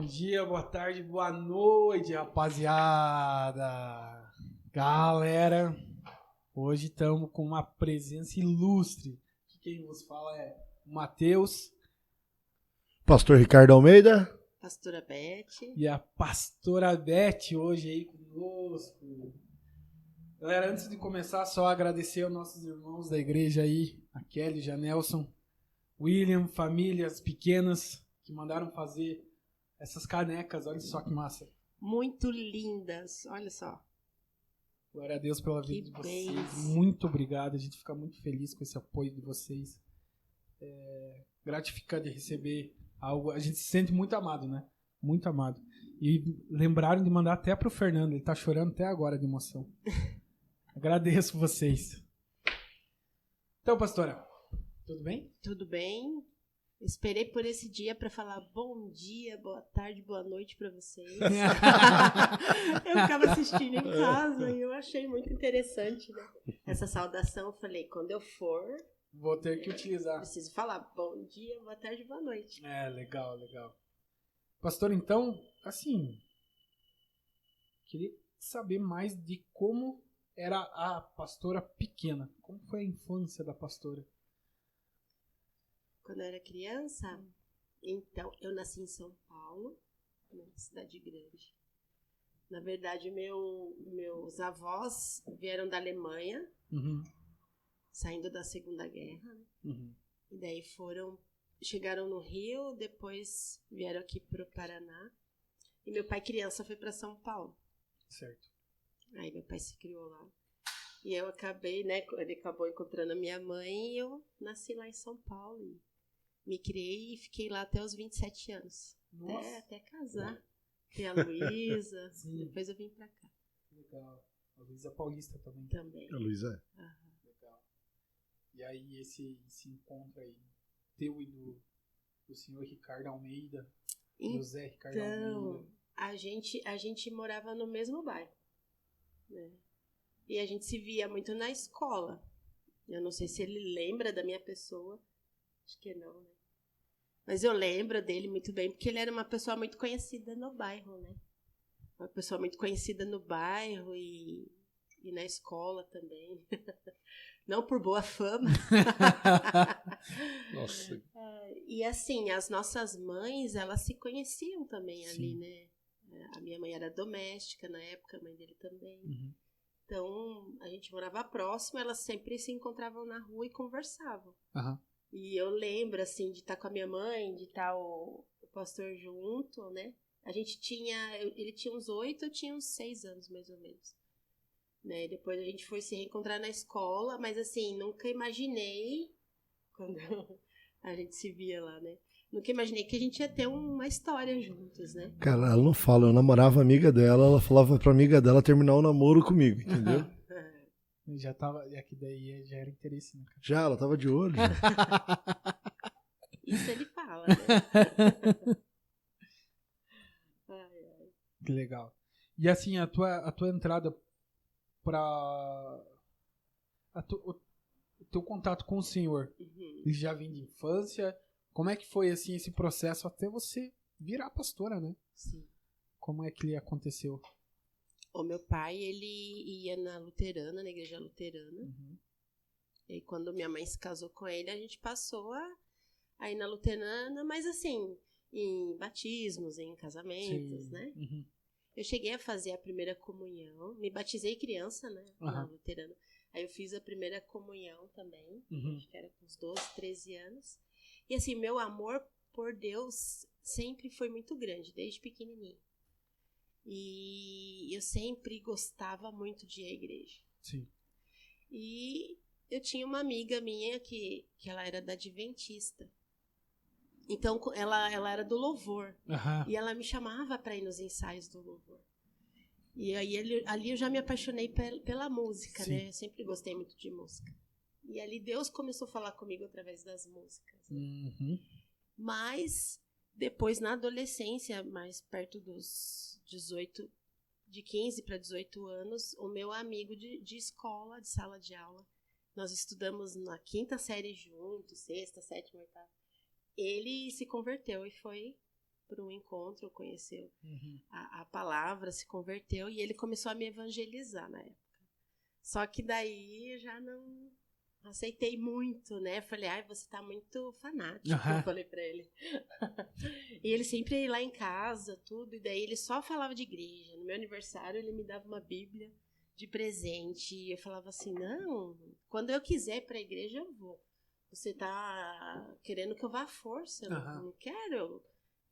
dia, boa tarde, boa noite, rapaziada. Galera, hoje estamos com uma presença ilustre. Quem vos fala é o Matheus. Pastor Ricardo Almeida. Pastora Beth. E a pastora Beth hoje aí conosco. Galera, antes de começar, só agradecer aos nossos irmãos da igreja aí, a Kelly, Janelson, William, famílias pequenas que mandaram fazer essas canecas. Olha só que massa. Muito lindas, olha só. Glória a Deus pela vida de vocês. Bens. Muito obrigado. A gente fica muito feliz com esse apoio de vocês. Gratificante receber algo. A gente se sente muito amado, né? Muito amado. E lembraram de mandar até pro Fernando. Ele tá chorando até agora de emoção. Agradeço vocês. Então, pastora, tudo bem? Tudo bem? Esperei por esse dia para falar bom dia, boa tarde, boa noite para vocês. Eu ficava assistindo em casa e eu achei muito interessante, né? Essa saudação. Eu falei, quando eu for, Vou ter que utilizar. preciso falar bom dia, boa tarde, boa noite. Legal, legal. Pastor, então, assim, queria saber mais de como era a pastora pequena. Como foi a infância da pastora? Quando eu era criança, então, eu nasci em São Paulo, né, cidade grande. Na verdade, meus avós vieram da Alemanha, Uhum, saindo da Segunda Guerra, né? uhum. E daí chegaram no Rio, depois vieram aqui pro Paraná. E meu pai, criança, foi para São Paulo. Certo. Aí meu pai se criou lá. E eu acabei, né? Ele acabou encontrando a minha mãe e eu nasci lá em São Paulo. E me criei e fiquei lá até os 27 anos. Nossa. Até casar. Ter a Luísa. Sim. Depois eu vim pra cá Legal. A Luísa Paulista também. também. A Luísa. Aham. Legal. E aí esse encontro aí, teu e do senhor Ricardo Almeida, José Ricardo Então, Almeida. a gente morava no mesmo bairro, né? E a gente se via muito na escola. Eu não sei se ele lembra da minha pessoa. Acho que não, né? Mas eu lembro dele muito bem, porque ele era uma pessoa muito conhecida no bairro, né? Uma pessoa muito conhecida no bairro e na escola também. Não por boa fama. Nossa. E assim, as nossas mães, elas se conheciam também ali, Sim. né? A minha mãe era doméstica na época, a mãe dele também. Uhum. Então, a gente morava próximo, elas sempre se encontravam na rua e conversavam. Aham. E eu lembro, assim, de estar com a minha mãe, de estar o pastor junto, né? Ele tinha uns 8, eu tinha uns 6 anos, mais ou menos. Né? E depois a gente foi se reencontrar na escola, mas assim, nunca imaginei, quando a gente se via lá, né? Nunca imaginei que a gente ia ter uma história juntos, né? Cara, ela não fala, eu namorava a amiga dela, ela falava pra amiga dela terminar o namoro comigo, entendeu? Já tava. E aqui daí já era interesse, né, cara? Já, ela tava de olho. Já. Isso ele fala, né? Ai, ai. Que legal. E assim, a tua entrada pra. O teu contato com o Senhor, Uhum. ele já vem de infância? Como é que foi assim esse processo até você virar pastora, né? Sim. Como é que ele aconteceu? O meu pai, ele ia na luterana, na igreja luterana. Uhum. E quando minha mãe se casou com ele, a gente passou a ir na luterana, mas assim, em batismos, em casamentos, Sim. né? Uhum. Eu cheguei a fazer a primeira comunhão, me batizei criança, né, na Aham. luterana. Aí eu fiz a primeira comunhão também, Uhum. acho que era com uns 12, 13 anos. E assim, meu amor por Deus sempre foi muito grande, desde pequenininho. E eu sempre gostava muito de ir à igreja. Sim. E eu tinha uma amiga minha que ela era da Adventista. Então, ela era do louvor. Aham. E ela me chamava para ir nos ensaios do louvor. E aí ali eu já me apaixonei pela música, Sim. né? Eu sempre gostei muito de música. E ali Deus começou a falar comigo através das músicas. Né? Uhum. Mas depois, na adolescência, mais perto dos 18, de 15 para 18 anos, o meu amigo de escola, de sala de aula, nós estudamos na 5ª série juntos, 6ª, 7ª, 8ª. Ele se converteu e foi para um encontro, conheceu Uhum. a palavra, se converteu e ele começou a me evangelizar na época. Só que daí eu já não aceitei muito, né? Falei, ai, você tá muito fanático, Aham. eu falei pra ele. E ele sempre ia lá em casa, tudo, e daí ele só falava de igreja. No meu aniversário ele me dava uma Bíblia de presente, e eu falava assim, não, quando eu quiser ir pra igreja eu vou. Você tá querendo que eu vá à força, eu Aham. não quero,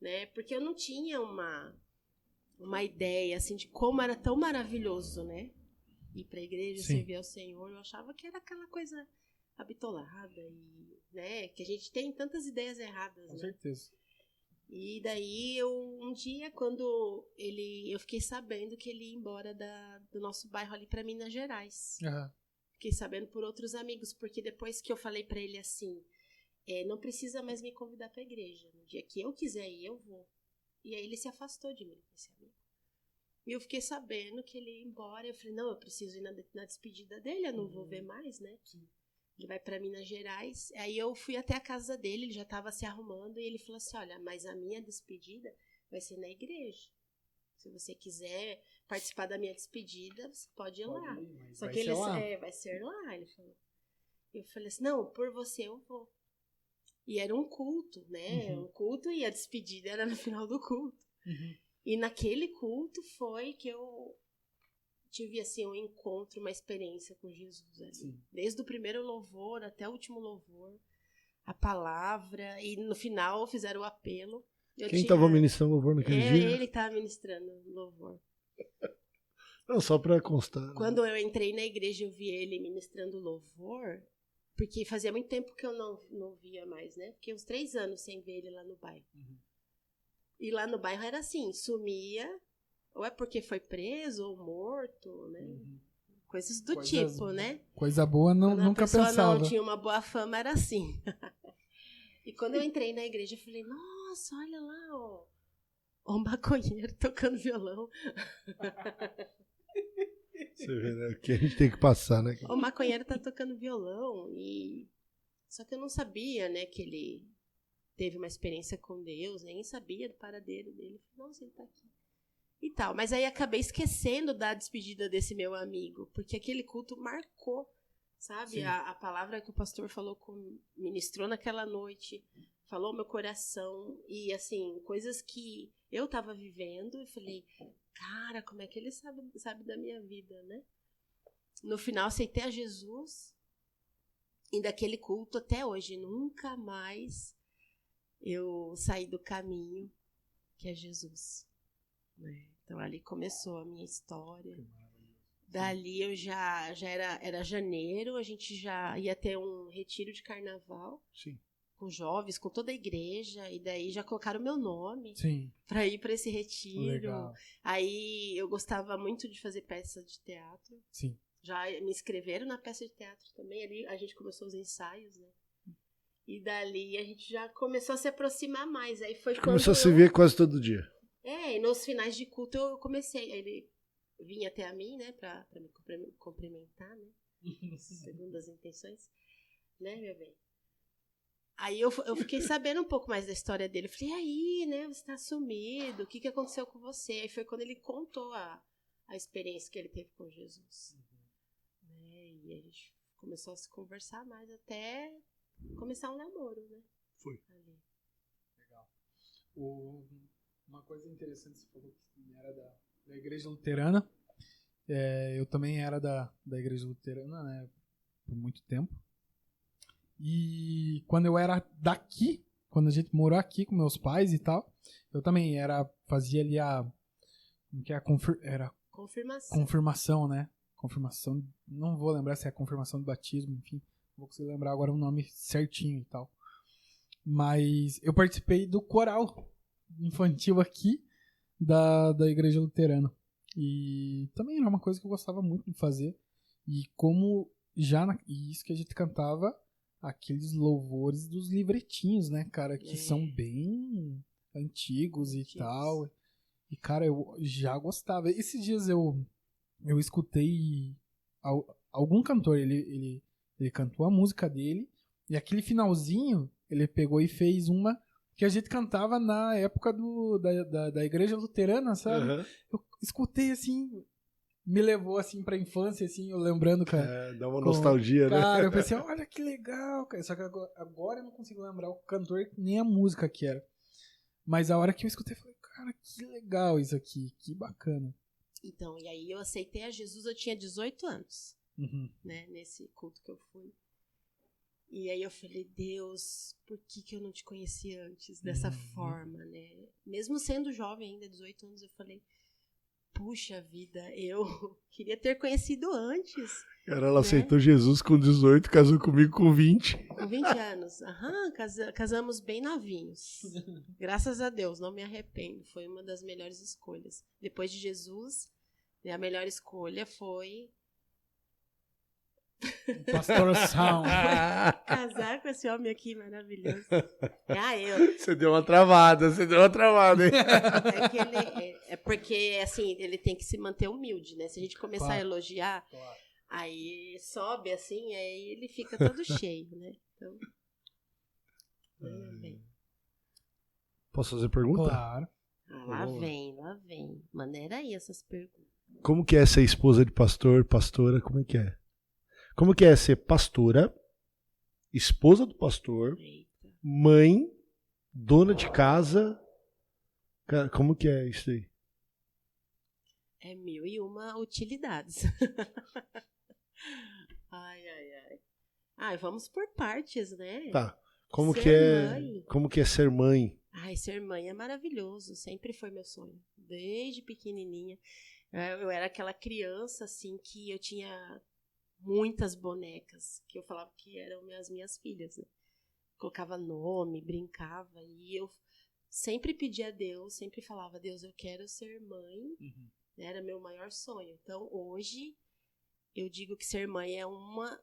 né? Porque eu não tinha uma ideia, assim, de como era tão maravilhoso, né? Ir pra igreja, Sim. servir ao Senhor, eu achava que era aquela coisa habitolada e, né, que a gente tem tantas ideias erradas, Com né? certeza. E daí um dia quando eu fiquei sabendo que ele ia embora do nosso bairro ali pra Minas Gerais. Aham. Fiquei sabendo por outros amigos, porque depois que eu falei pra ele assim, não precisa mais me convidar pra igreja, no dia que eu quiser ir, eu vou. E aí ele se afastou de mim, esse amigo. E eu fiquei sabendo que ele ia embora. Eu falei, não, eu preciso ir na despedida dele, eu não vou ver mais, né? Sim. Ele vai pra Minas Gerais. Aí eu fui até a casa dele, ele já tava se arrumando. E ele falou assim, olha, mas a minha despedida vai ser na igreja. Se você quiser participar da minha despedida, você pode ir lá. Pode ir, mas Só vai que ser ele lá. vai ser lá, ele falou. Eu falei assim, não, por você eu vou. E era um culto, né? Uhum. Um culto e a despedida era no final do culto. Uhum. E naquele culto foi que eu tive, assim, um encontro, uma experiência com Jesus ali. Sim. Desde o primeiro louvor até o último louvor, a palavra, e no final fizeram o apelo. Quem estava ministrando louvor naquele dia? Ele estava ministrando louvor. Não, só pra constar. Né? Quando eu entrei na igreja, eu vi ele ministrando louvor, porque fazia muito tempo que eu não via mais, né? Fiquei uns 3 anos sem ver ele lá no bairro. Uhum. E lá no bairro era assim, sumia, ou é porque foi preso ou morto, né? Uhum. Coisas do Coisas- tipo, né? Coisa boa Quando a nunca pessoa pensava. não tinha uma boa fama, era assim. E quando eu entrei na igreja, eu falei, nossa, olha lá, ó, o maconheiro tocando violão. Você vê, né? O que a gente tem que passar, né? O maconheiro tá tocando violão. Só que eu não sabia, né, que ele teve uma experiência com Deus, nem sabia do paradeiro dele. Eu falei, nossa, ele tá aqui. E tal. Mas aí acabei esquecendo da despedida desse meu amigo, porque aquele culto marcou, sabe? Sim. A palavra que o pastor ministrou naquela noite, falou meu coração. E, assim, coisas que eu tava vivendo. E falei, cara, como é que ele sabe da minha vida, né? No final, aceitei a Jesus. E daquele culto até hoje, nunca mais eu saí do caminho que é Jesus. Né? Então ali começou a minha história. Dali eu já era janeiro, a gente já ia ter um retiro de carnaval. Sim. Com jovens, com toda a igreja, e daí já colocaram o meu nome Sim. para ir para esse retiro. Legal. Aí eu gostava muito de fazer peça de teatro. Sim. Já me inscreveram na peça de teatro também. Ali a gente começou os ensaios, né? E dali a gente já começou a se aproximar mais. Aí foi Começou a quando se ver quase todo dia. e nos finais de culto eu comecei. Ele vinha até a mim, né? Pra me cumprimentar, né? Segundo as intenções. Né, meu bem? Aí eu fiquei sabendo um pouco mais da história dele. Eu falei, e aí, né? Você tá sumido. O que aconteceu com você? Aí foi quando ele contou a experiência que ele teve com Jesus. E a gente começou a se conversar mais até começar um namoro, né? Foi. Ali. Legal. Uma coisa interessante, você falou que era da igreja luterana. Eu também era da igreja luterana, né? Por muito tempo. E quando eu era daqui, quando a gente morou aqui com meus pais e tal, eu também fazia ali era Confirmação. confirmação, né? Confirmação, não vou lembrar se é confirmação de batismo, enfim, não vou conseguir lembrar agora o nome certinho e tal. Mas eu participei do coral infantil aqui da igreja luterana. E também era uma coisa que eu gostava muito de fazer. E como e isso que a gente cantava, aqueles louvores dos livretinhos, né, cara, que são bem antigos e tal. E, cara, eu já gostava. Esses dias eu escutei algum cantor, ele cantou a música dele, e aquele finalzinho, ele pegou e fez uma que a gente cantava na época da igreja luterana, sabe? Aham. Eu escutei assim, me levou assim pra infância, assim, eu lembrando, cara. É, dá uma nostalgia, né? Cara, eu pensei, olha que legal, cara. Só que agora eu não consigo lembrar o cantor nem a música que era. Mas a hora que eu escutei, eu falei, cara, que legal isso aqui, que bacana. Então, e aí eu aceitei a Jesus, eu tinha 18 anos, Uhum. né, nesse culto que eu fui. E aí eu falei, Deus, por que eu não te conheci antes dessa forma, né? Mesmo sendo jovem ainda, 18 anos, eu falei, puxa vida, eu queria ter conhecido antes. Cara, ela né? aceitou Jesus com 18, casou comigo com 20. Com 20 anos. Aham, casamos bem novinhos. Graças a Deus, não me arrependo. Foi uma das melhores escolhas. Depois de Jesus, a melhor escolha foi Pastor Sal. casar com esse homem aqui maravilhoso. Eu. Você deu uma travada, hein? É que é porque, assim, ele tem que se manter humilde, né? Se a gente começar Claro. a elogiar, Claro. aí sobe assim, aí ele fica todo cheio, né? Então. Bem. Posso fazer pergunta? Claro. Lá vem. Maneira aí essas perguntas. Como que é ser esposa de pastor, pastora? Como é que é? Como que é ser pastora, esposa do pastor, Eita. mãe, dona de casa? Cara, como que é isso aí? É 1001 utilidades. Ai, vamos por partes, né? Tá. Como Ser que é? mãe. Como que é ser mãe? Ai, ser mãe é maravilhoso. Sempre foi meu sonho. Desde pequenininha. Eu era aquela criança, assim, que eu tinha muitas bonecas. Que eu falava que eram as minhas filhas, né? Colocava nome, brincava. E eu sempre pedia a Deus, sempre falava, Deus, eu quero ser mãe. Uhum. Era meu maior sonho. Então, hoje, eu digo que ser mãe é uma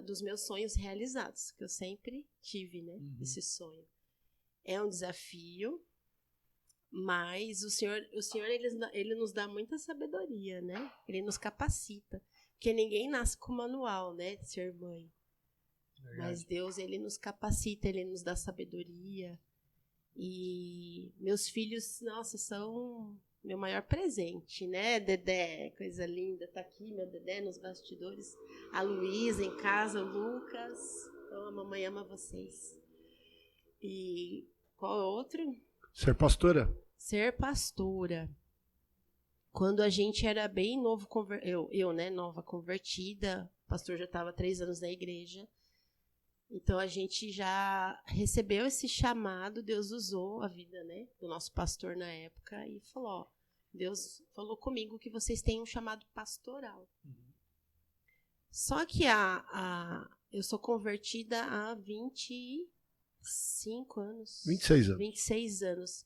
dos meus sonhos realizados. Que eu sempre tive, né? Esse sonho. É um desafio, mas o Senhor ele nos dá muita sabedoria, né? Ele nos capacita. Porque ninguém nasce com manual, né? De ser mãe. Verdade. Mas Deus, ele nos capacita, ele nos dá sabedoria. E meus filhos, nossa, são meu maior presente, né? Dedé, coisa linda, tá aqui meu Dedé nos bastidores. A Luísa em casa, o Lucas. Então a mamãe ama vocês. E qual é outro? Ser pastora? Ser pastora. Quando a gente era bem novo, né, nova convertida, o pastor já estava 3 anos na igreja. Então a gente já recebeu esse chamado, Deus usou a vida, né, do nosso pastor na época e falou, ó, Deus falou comigo que vocês têm um chamado pastoral. Só que eu sou convertida há 25 anos. 26 anos. 26 anos.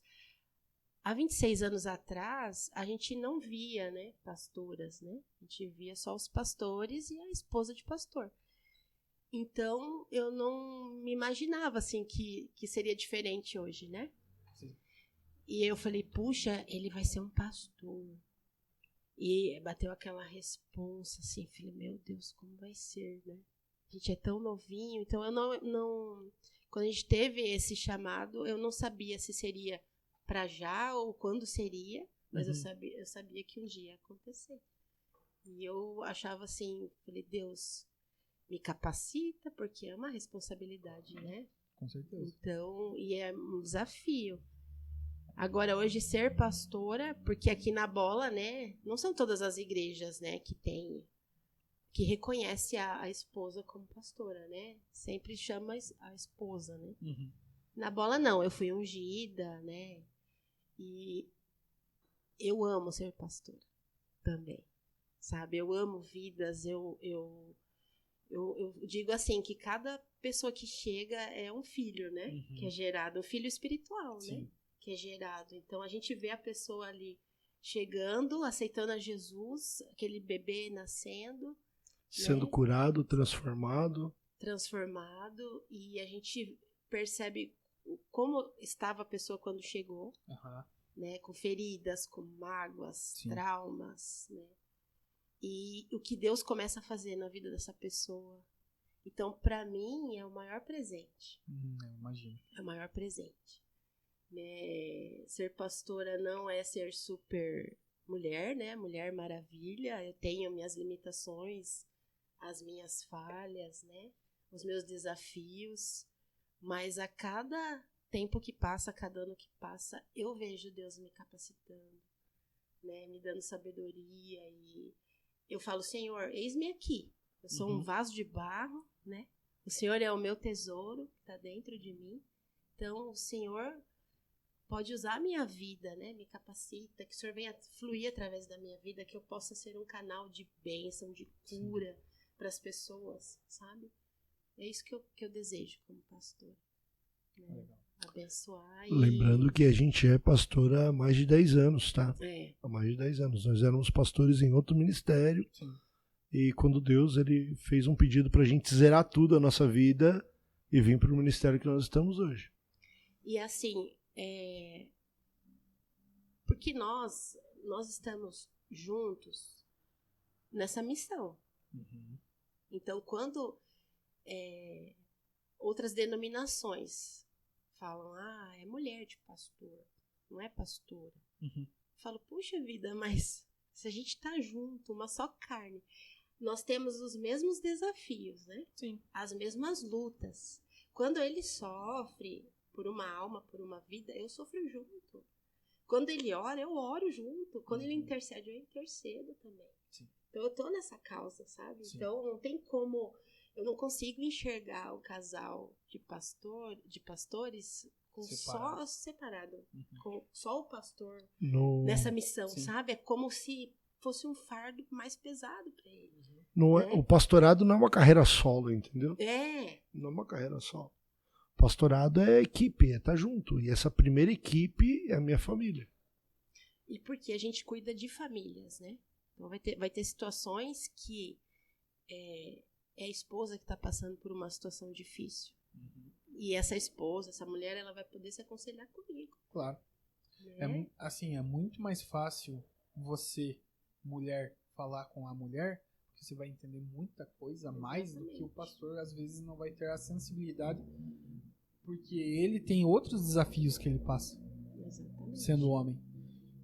Há 26 anos atrás, a gente não via, né, pastoras, né? A gente via só os pastores e a esposa de pastor. Então, eu não me imaginava, assim, que seria diferente hoje, né? Sim. E eu falei, puxa, ele vai ser um pastor. E bateu aquela responsa, assim, falei, meu Deus, como vai ser, né? A gente é tão novinho, então eu não... Quando a gente teve esse chamado, eu não sabia se seria para já ou quando seria, mas eu sabia que um dia ia acontecer. E eu achava assim, falei, Deus, me capacita, porque é uma responsabilidade, né? Com certeza. Então, e é um desafio. Agora, hoje, ser pastora, porque aqui na Bola, né, não são todas as igrejas, né, que reconhece a esposa como pastora, né? Sempre chama a esposa, né? Uhum. Na Bola, não. Eu fui ungida, né? E eu amo ser pastora também, sabe? Eu amo vidas, eu digo assim, que cada pessoa que chega é um filho, né? Que é gerado, um filho espiritual, Sim. né? Que é gerado. Então, a gente vê a pessoa ali chegando, aceitando a Jesus, aquele bebê nascendo, Sendo né? curado, transformado. E a gente percebe como estava a pessoa quando chegou, né? Com feridas, com mágoas, Sim. traumas, né? E o que Deus começa a fazer na vida dessa pessoa. Então, para mim, é o maior presente. Eu imagino. É o maior presente. né? Ser pastora não é ser super mulher, né? Mulher maravilha. Eu tenho minhas limitações, as minhas falhas, né? Os meus desafios. Mas a cada tempo que passa, a cada ano que passa, eu vejo Deus me capacitando, né? Me dando sabedoria. E eu falo, Senhor, eis-me aqui. Eu sou um vaso de barro, né? O Senhor é o meu tesouro, que está dentro de mim. Então, o Senhor pode usar a minha vida, né? Me capacita, que o Senhor venha fluir através da minha vida, que eu possa ser um canal de bênção, de cura para as pessoas, sabe? É isso que eu desejo como pastor. Né? Abençoar e... Lembrando que a gente é pastor há mais de 10 anos, tá? É. Há mais de 10 anos. Nós éramos pastores em outro ministério. Sim. E quando Deus ele fez um pedido pra gente zerar tudo a nossa vida e vir pro ministério que nós estamos hoje. E assim, porque nós estamos juntos nessa missão. Então, quando outras denominações falam, é mulher de pastor, não é pastora. Eu falo, puxa vida, mas se a gente está junto, uma só carne, nós temos os mesmos desafios, né? Sim. As mesmas lutas. Quando ele sofre por uma alma, por uma vida, eu sofro junto. Quando ele ora, eu oro junto. Quando ele intercede, eu intercedo também. Sim. Então eu tô nessa causa, sabe? Sim. Então não tem como, eu não consigo enxergar o casal de pastores com só separado, com só o pastor nessa missão, sabe? É como se fosse um fardo mais pesado para ele. Não é, o pastorado não é uma carreira solo, entendeu? Não é uma carreira solo. Pastorado é equipe, é estar junto. E essa primeira equipe é a minha família. E porque a gente cuida de famílias, né? Então vai ter situações que é a esposa que está passando por uma situação difícil. E essa esposa, essa mulher, ela vai poder se aconselhar comigo. Claro. Né? É muito mais fácil você, mulher, falar com a mulher, porque você vai entender muita coisa mais do que o pastor, às vezes, não vai ter a sensibilidade, porque ele tem outros desafios que ele passa, sendo homem.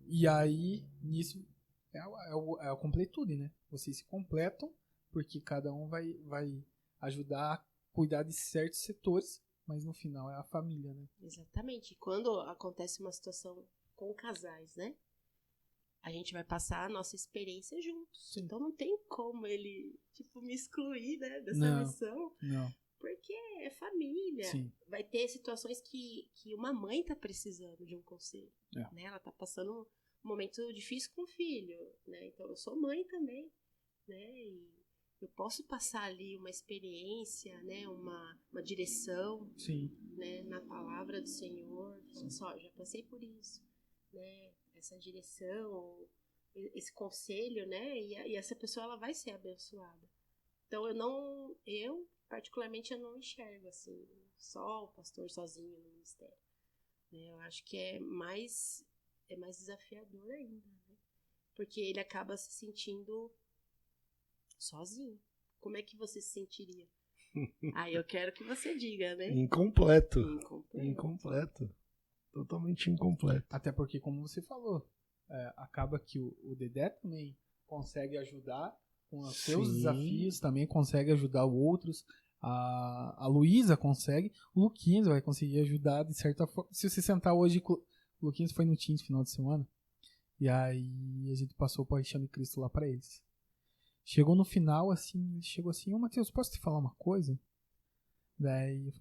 E aí, nisso, é a completude, né? Vocês se completam, porque cada um vai ajudar a cuidar de certos setores, mas no final é a família, né? Exatamente. Quando acontece uma situação com casais, né? A gente vai passar a nossa experiência juntos. Sim. Então não tem como ele, me excluir, né, dessa missão. Não. Porque é família. Sim. Vai ter situações que uma mãe tá precisando de um conselho. Né? Ela tá passando um momento difícil com o filho. Né? Então eu sou mãe também. Né? E eu posso passar ali uma experiência, né? uma direção. Sim. Né? Na palavra do Senhor. Falar só, já passei por isso. Né? Essa direção, esse conselho, né? E essa pessoa ela vai ser abençoada. Então eu particularmente eu não enxergo assim só o pastor sozinho no ministério. Né? Eu acho que é mais desafiador ainda, né? Porque ele acaba se sentindo sozinho. Como é que você se sentiria? Eu quero que você diga, né? Incompleto. Totalmente incompleto. Até porque, como você falou, acaba que o Dedé também consegue ajudar com os seus desafios, também consegue ajudar outros. A Luísa consegue. O Luquinhas vai conseguir ajudar de certa forma. Se você sentar hoje, o Luquinhas foi no Teams final de semana. E aí a gente passou o Paixão de Cristo lá pra eles. Chegou no final, assim, ô Matheus, posso te falar uma coisa? Daí,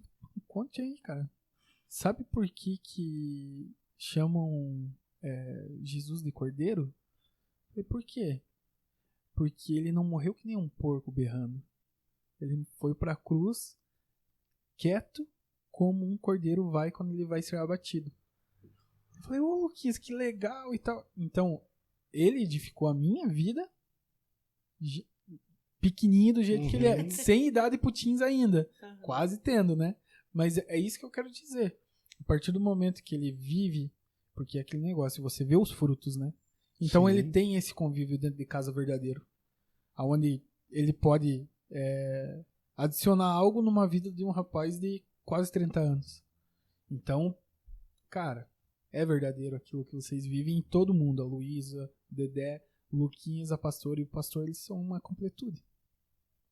conte aí, cara. Sabe por que chamam Jesus de Cordeiro? E por quê? Porque ele não morreu que nem um porco berrando. Ele foi pra cruz quieto, como um cordeiro vai quando ele vai ser abatido. Eu falei, Luquinhas, que legal e tal. Então, ele edificou a minha vida pequenininho do jeito que ele é. Sem idade pro teens ainda. Quase tendo, né? Mas é isso que eu quero dizer. A partir do momento que ele vive, porque é aquele negócio, você vê os frutos, né? Então ele tem esse convívio dentro de casa verdadeiro. Onde ele pode adicionar algo numa vida de um rapaz de quase 30 anos. Então, cara, é verdadeiro aquilo que vocês vivem em todo mundo. A Luísa, o Dedé, o Luquinhas, a Pastora e o Pastor, eles são uma completude.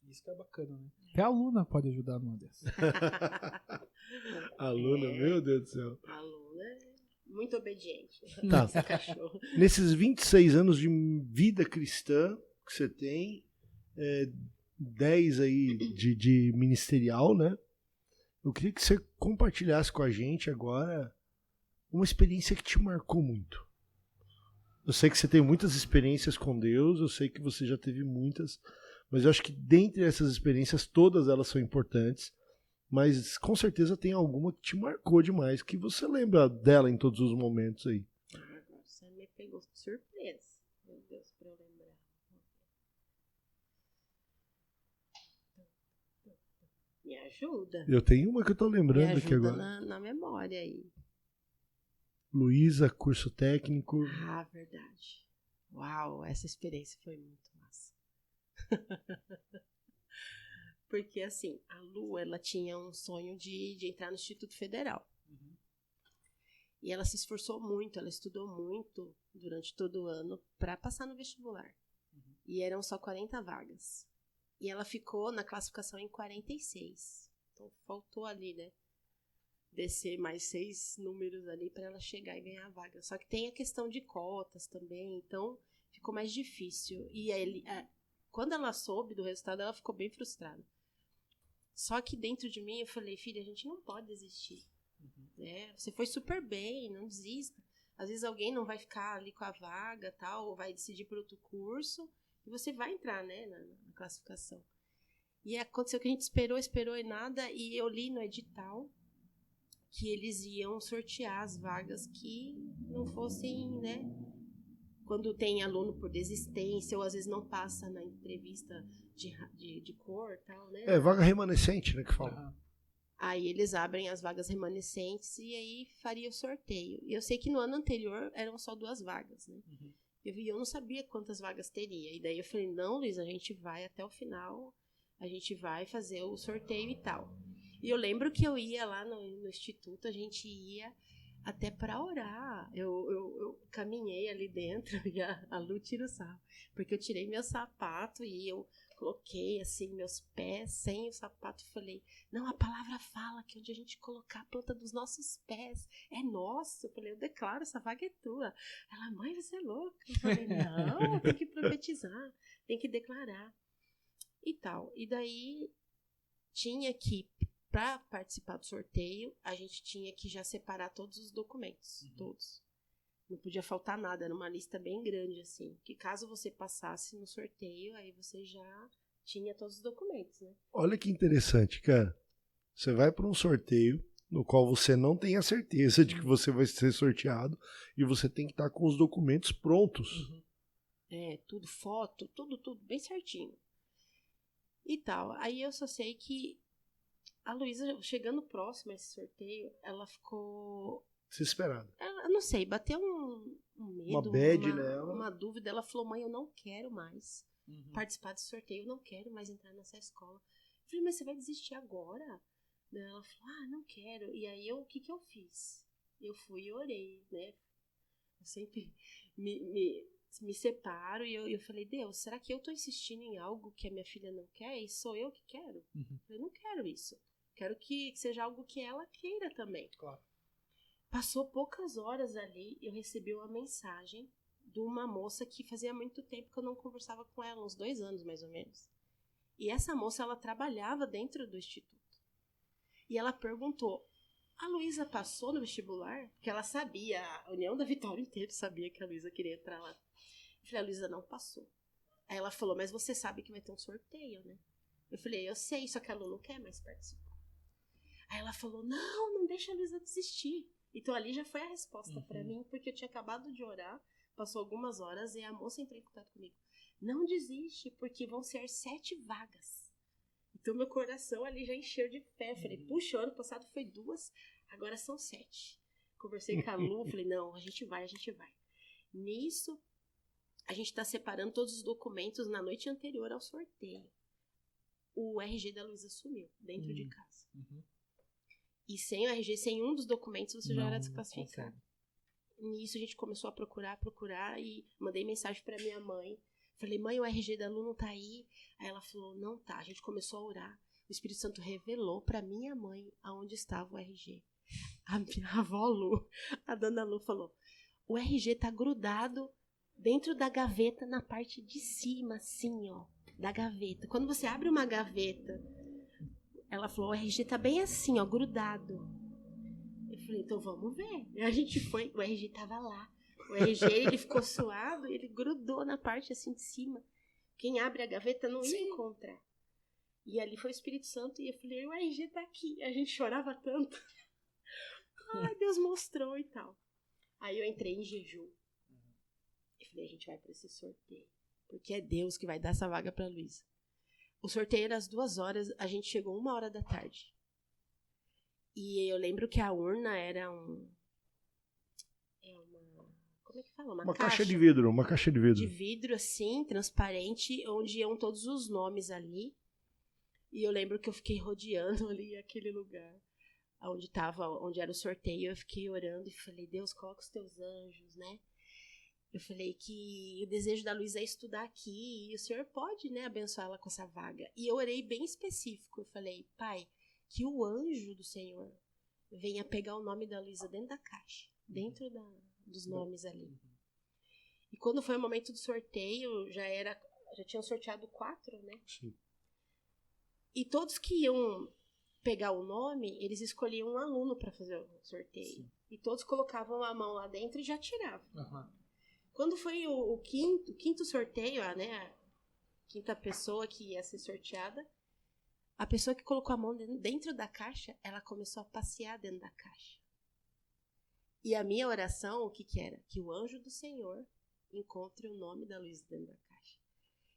Isso que é bacana, né? Até a Luna pode ajudar numa dessas. A Luna, meu Deus do céu. A Luna é muito obediente. Tá. Nesses 26 anos de vida cristã que você tem, 10 aí de ministerial, né? Eu queria que você compartilhasse com a gente agora uma experiência que te marcou muito. Eu sei que você tem muitas experiências com Deus, eu sei que você já teve muitas, mas eu acho que dentre essas experiências, todas elas são importantes, mas com certeza tem alguma que te marcou demais, que você lembra dela em todos os momentos aí. Você me pegou de surpresa. Meu Deus, pra eu lembrar. Me ajuda. Eu tenho uma que eu tô lembrando aqui agora. Na memória aí. Luísa, curso técnico. Ah, verdade. Uau, essa experiência foi muito massa. Porque, assim, a Lu, ela tinha um sonho de entrar no Instituto Federal. Uhum. E ela se esforçou muito, ela estudou muito durante todo o ano para passar no vestibular. Uhum. E eram só 40 vagas. E ela ficou na classificação em 46. Então, faltou ali, né? Descer mais 6 números ali para ela chegar e ganhar a vaga. Só que tem a questão de cotas também, então ficou mais difícil. E aí, quando ela soube do resultado, ela ficou bem frustrada. Só que dentro de mim eu falei, filha, a gente não pode desistir. Uhum. Né? Você foi super bem, não desista. Às vezes alguém não vai ficar ali com a vaga, tal, ou vai decidir por outro curso, e você vai entrar, né, na classificação. E aconteceu que a gente esperou e nada, e eu li no edital que eles iam sortear as vagas que não fossem, né, quando tem aluno por desistência, ou às vezes não passa na entrevista de cor e tal, né? Vaga remanescente, né, que fala. Aí eles abrem as vagas remanescentes e aí faria o sorteio. E eu sei que no ano anterior eram só 2 vagas, né? Uhum. Eu não sabia quantas vagas teria. E daí eu falei, não, Luiz, a gente vai até o final, a gente vai fazer o sorteio e tal. E eu lembro que eu ia lá no instituto, a gente ia até para orar. Eu caminhei ali dentro e a Lu tira o sarro. Porque eu tirei meu sapato e eu coloquei assim meus pés sem o sapato e falei, não, a palavra fala que onde a gente colocar a planta dos nossos pés é nosso. Eu falei, eu declaro, essa vaga é tua. Ela, mãe, você é louca. Eu falei, não, tem que profetizar, tem que declarar. E tal. E daí tinha que, para participar do sorteio, a gente tinha que já separar todos os documentos, todos. Não podia faltar nada, era uma lista bem grande, assim. Que caso você passasse no sorteio, aí você já tinha todos os documentos, né? Olha que interessante, cara. Você vai para um sorteio no qual você não tem a certeza de que você vai ser sorteado e você tem que estar com os documentos prontos. Uhum. Tudo, foto, tudo, bem certinho. E tal. Aí eu só sei que a Luísa, chegando próximo a esse sorteio, ela ficou... desesperada. Eu não sei, bateu um medo, uma bad nela. Uma dúvida. Ela falou, mãe, eu não quero mais participar desse sorteio, eu não quero mais entrar nessa escola. Eu falei, mas você vai desistir agora? Daí ela falou, não quero. E aí, o que eu fiz? Eu fui e orei, né? Eu sempre me separo e eu falei, Deus, será que eu tô insistindo em algo que a minha filha não quer e sou eu que quero? Eu não quero isso. Quero que seja algo que ela queira também. Claro. Passou poucas horas ali, eu recebi uma mensagem de uma moça que fazia muito tempo que eu não conversava com ela, uns 2 anos mais ou menos. E essa moça, ela trabalhava dentro do instituto. E ela perguntou, a Luísa passou no vestibular? Porque ela sabia, a União da Vitória inteira sabia que a Luísa queria entrar lá. Eu falei, a Luísa não passou. Aí ela falou, mas você sabe que vai ter um sorteio, né? Eu falei, eu sei, só que a Lu não quer mais participar. Aí ela falou, não deixa a Luísa desistir. Então ali já foi a resposta pra mim, porque eu tinha acabado de orar, passou algumas horas e a moça entrou em contato comigo. Não desiste, porque vão ser 7 vagas. Então meu coração ali já encheu de fé. Eu falei, puxa, o ano passado foi 2, agora são 7. Conversei com a Lu, falei, não, a gente vai. Nisso, a gente tá separando todos os documentos na noite anterior ao sorteio. O RG da Luísa sumiu dentro de casa. E sem o RG, sem um dos documentos, você já era desclassificado. nisso a gente começou a procurar e mandei mensagem pra minha mãe. Falei, mãe, o RG da Lu não tá aí. Aí ela falou, não tá. A gente começou a orar. O Espírito Santo revelou pra minha mãe aonde estava o RG. A minha avó Lu, a dona Lu falou, o RG tá grudado dentro da gaveta na parte de cima, assim, ó, da gaveta. Quando você abre uma gaveta, ela falou, o RG tá bem assim, ó, grudado. Eu falei, então vamos ver. E a gente foi, o RG tava lá. O RG, ele ficou suado e ele grudou na parte assim de cima. Quem abre a gaveta não ia encontrar. E ali foi o Espírito Santo e eu falei, o RG tá aqui. A gente chorava tanto. Ai, Deus mostrou e tal. Aí eu entrei em jejum. Eu falei, a gente vai pra esse sorteio. Porque é Deus que vai dar essa vaga pra Luísa. O sorteio era às 2h, a gente chegou 1h da tarde. E eu lembro que a urna era como é que fala? Uma caixa de vidro, de vidro, assim, transparente, onde iam todos os nomes ali. E eu lembro que eu fiquei rodeando ali aquele lugar onde era o sorteio. Eu fiquei orando e falei, Deus, coloca os teus anjos, né? Eu falei que o desejo da Luísa é estudar aqui e o Senhor pode, né, abençoar ela com essa vaga. E eu orei bem específico. Eu falei, Pai, que o anjo do Senhor venha pegar o nome da Luísa dentro da caixa, dentro dos nomes ali. E quando foi o momento do sorteio, já tinham sorteado 4, né? Sim. E todos que iam pegar o nome, eles escolhiam um aluno para fazer o sorteio. Sim. E todos colocavam a mão lá dentro e já tiravam. Uhum. Quando foi o quinto sorteio, né? A quinta pessoa que ia ser sorteada, a pessoa que colocou a mão dentro da caixa, ela começou a passear dentro da caixa. E a minha oração, o que era? Que o anjo do Senhor encontre o nome da Luísa dentro da caixa.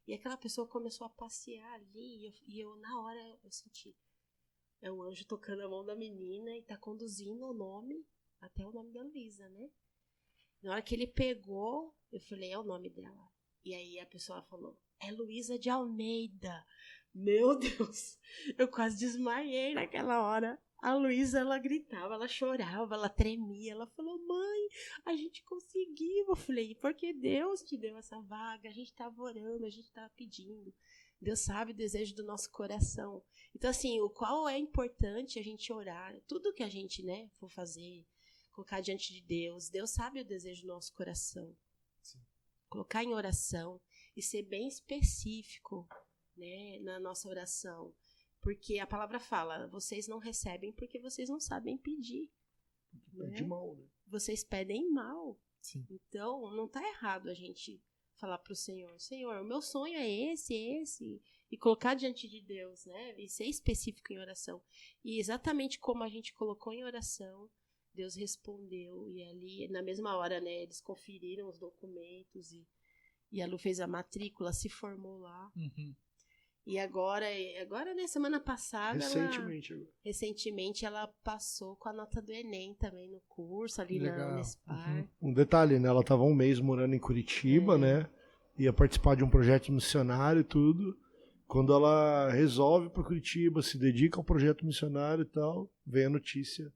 E aquela pessoa começou a passear ali, e eu na hora, eu senti. É o anjo tocando a mão da menina e tá conduzindo o nome, até o nome da Luísa, né? Na hora que ele pegou, eu falei, é o nome dela. E aí a pessoa falou, é Luísa de Almeida. Meu Deus, eu quase desmaiei naquela hora. A Luísa, ela gritava, ela chorava, ela tremia. Ela falou, mãe, a gente conseguiu. Eu falei, porque Deus te deu essa vaga. A gente estava orando, a gente estava pedindo. Deus sabe o desejo do nosso coração. Então, assim, o qual é importante a gente orar. Tudo que a gente, né, for fazer, colocar diante de Deus. Deus sabe o desejo do nosso coração. Sim. Colocar em oração e ser bem específico, né, na nossa oração. Porque a palavra fala, vocês não recebem porque vocês não sabem pedir. Pede mal, né? Vocês pedem mal. Sim. Então, não está errado a gente falar para o Senhor, Senhor, o meu sonho é esse, e colocar diante de Deus, né? E ser específico em oração. E exatamente como a gente colocou em oração, Deus respondeu. E ali, na mesma hora, né, eles conferiram os documentos e a Lu fez a matrícula, se formou lá. Uhum. E agora, né, semana passada, recentemente ela passou com a nota do Enem também no curso, ali na Unespar. Uhum. Um detalhe, né, ela estava um mês morando em Curitiba, né, ia participar de um projeto missionário e tudo. Quando ela resolve para Curitiba, se dedica ao projeto missionário e tal, vem a notícia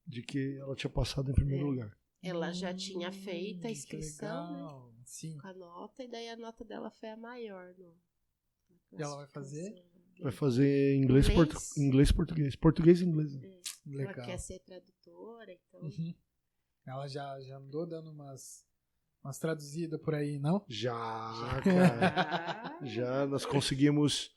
de que ela tinha passado em primeiro lugar. Ela já tinha feito a inscrição, né, sim, com a nota, e daí a nota dela foi a maior, E ela vai fazer? Vai fazer inglês, português. Português e inglês. Ela quer ser tradutora, então... Uhum. Ela já andou dando umas traduzidas por aí, não? Já, cara. Já nós conseguimos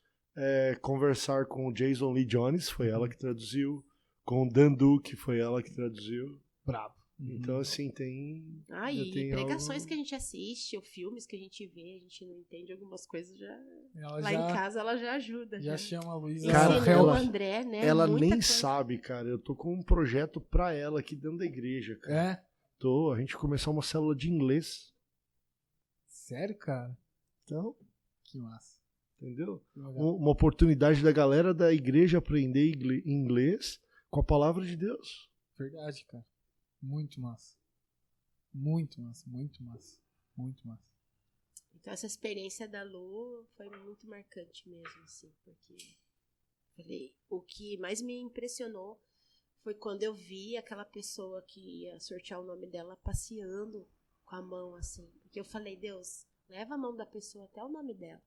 conversar com o Jason Lee Jones, foi ela que traduziu. Com o Dan Duke, foi ela que traduziu. Bravo. Então, assim, tem... e pregações que a gente assiste, ou filmes que a gente vê, a gente não entende algumas coisas, em casa ela já ajuda. Já chama a Luísa. Cara, o André, né? Ela nem sabe, cara. Eu tô com um projeto pra ela aqui dentro da igreja, cara. A gente começar uma célula de inglês. Sério, cara? Então... Que massa. Entendeu? Uma oportunidade da galera da igreja aprender inglês com a palavra de Deus. Verdade, cara. Muito massa. Muito massa, muito massa. Muito massa. Então essa experiência da Lu foi muito marcante mesmo, assim, porque falei, o que mais me impressionou foi quando eu vi aquela pessoa que ia sortear o nome dela passeando com a mão assim. Porque eu falei, Deus, leva a mão da pessoa até o nome dela.